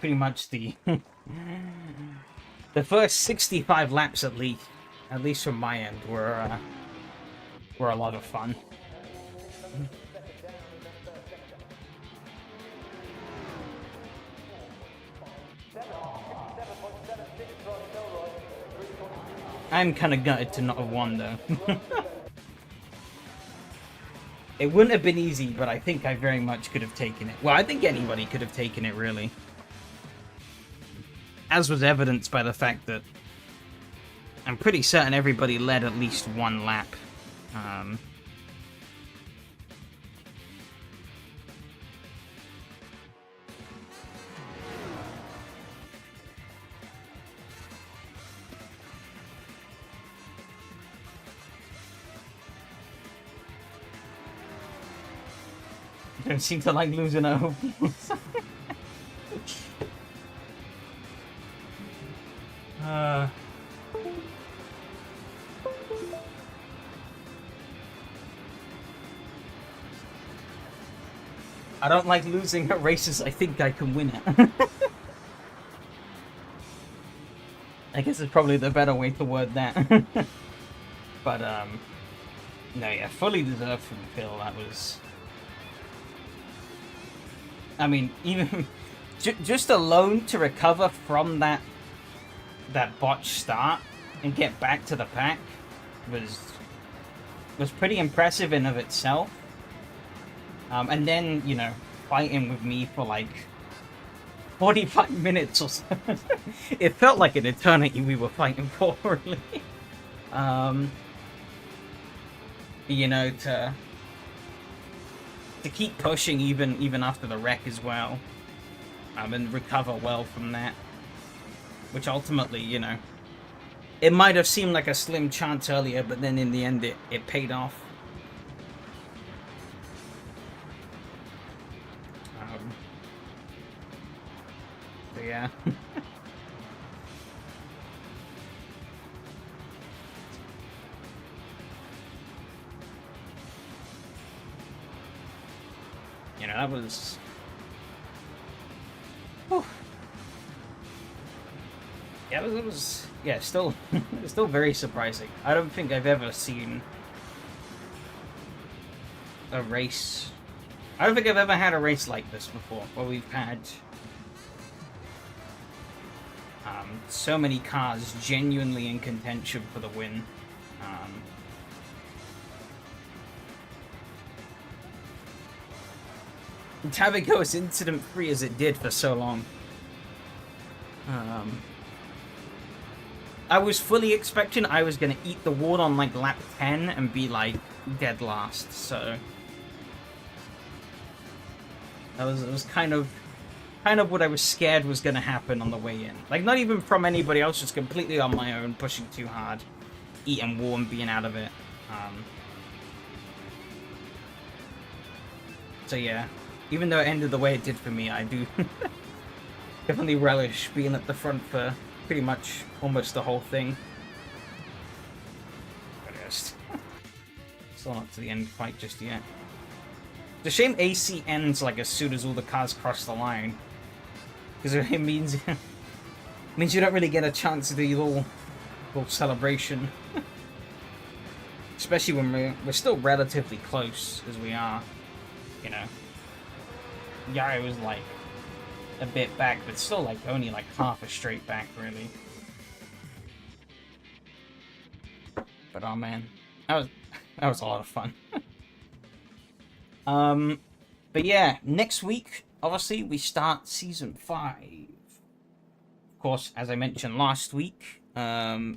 pretty much the the first 65 laps at least from my end, were a lot of fun. I'm kind of gutted to not have won, though. It wouldn't have been easy, but I think I very much could have taken it. Well, I think anybody could have taken it, really. As was evidenced by the fact that I'm pretty certain everybody led at least one lap. Don't seem to like losing at home. I don't like losing at races I think I can win at. I guess it's probably the better way to word that. But, no, yeah, fully deserved from Phil. That was... I mean, even... just alone to recover from that botch start and get back to the pack was pretty impressive in of itself. And then, you know, fighting with me for like 45 minutes or so. It felt like an eternity we were fighting for, really. You know, to keep pushing even after the wreck as well. And recover well from that. Which ultimately, you know, it might have seemed like a slim chance earlier, but then in the end it paid off. So yeah. You know, that was... Whew. Yeah, it was yeah, still still very surprising. I don't think I've ever seen a race... I don't think I've ever had a race like this before, where we've had so many cars genuinely in contention for the win. To have it go as incident-free as it did for so long. I was fully expecting I was going to eat the wall on like lap 10 and be like dead last, so... It was kind of what I was scared was going to happen on the way in. Like, not even from anybody else, just completely on my own, pushing too hard, eating wall and being out of it. So yeah, even though it ended the way it did for me, I do definitely relish being at the front for pretty much almost the whole thing. But yes, still not to the end quite just yet. It's a shame AC ends like as soon as all the cars cross the line, because it means you don't really get a chance to do your little celebration. Especially when we're still relatively close as we are, you know. Yari was like a bit back, but still like only like half a straight back, really. But oh man, that was a lot of fun. But yeah, next week, obviously, we start Season 5. Of course, as I mentioned last week, we'll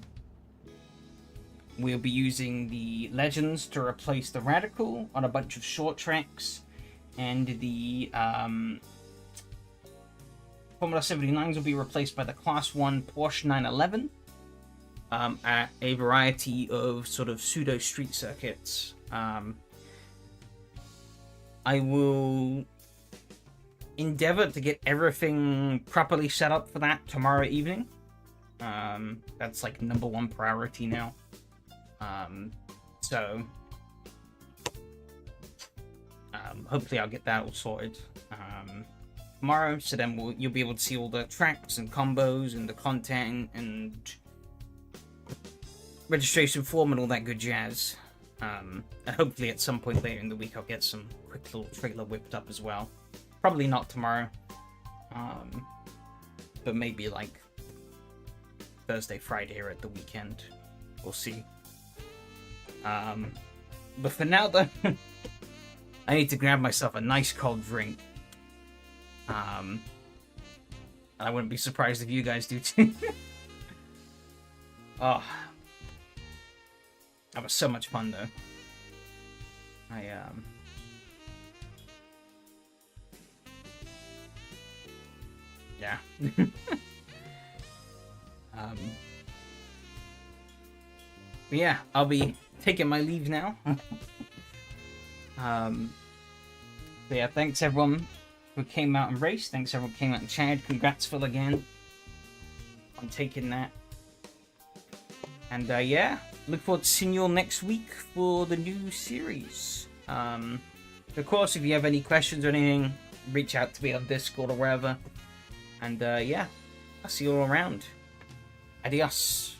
be using the Legends to replace the Radical on a bunch of short tracks, and the Formula 79s will be replaced by the Class 1 Porsche 911 at a variety of sort of pseudo street circuits. I will endeavor to get everything properly set up for that tomorrow evening. That's like #1 priority now. So hopefully I'll get that all sorted tomorrow. So then you'll be able to see all the tracks and combos and the content and registration form and all that good jazz. And hopefully at some point later in the week I'll get some quick little trailer whipped up as well. Probably not tomorrow, but maybe like Thursday, Friday, or at the weekend. We'll see. But for now though, I need to grab myself a nice cold drink. And I wouldn't be surprised if you guys do too. Oh, That was so much fun, though. Yeah. But yeah, I'll be taking my leave now. But yeah, thanks everyone who came out and raced. Thanks everyone who came out and chatted. Congrats, Phil, again on taking that. And yeah, look forward to seeing you all next week for the new series. Of course, if you have any questions or anything, reach out to me on Discord or wherever. And yeah, I'll see you all around. Adios.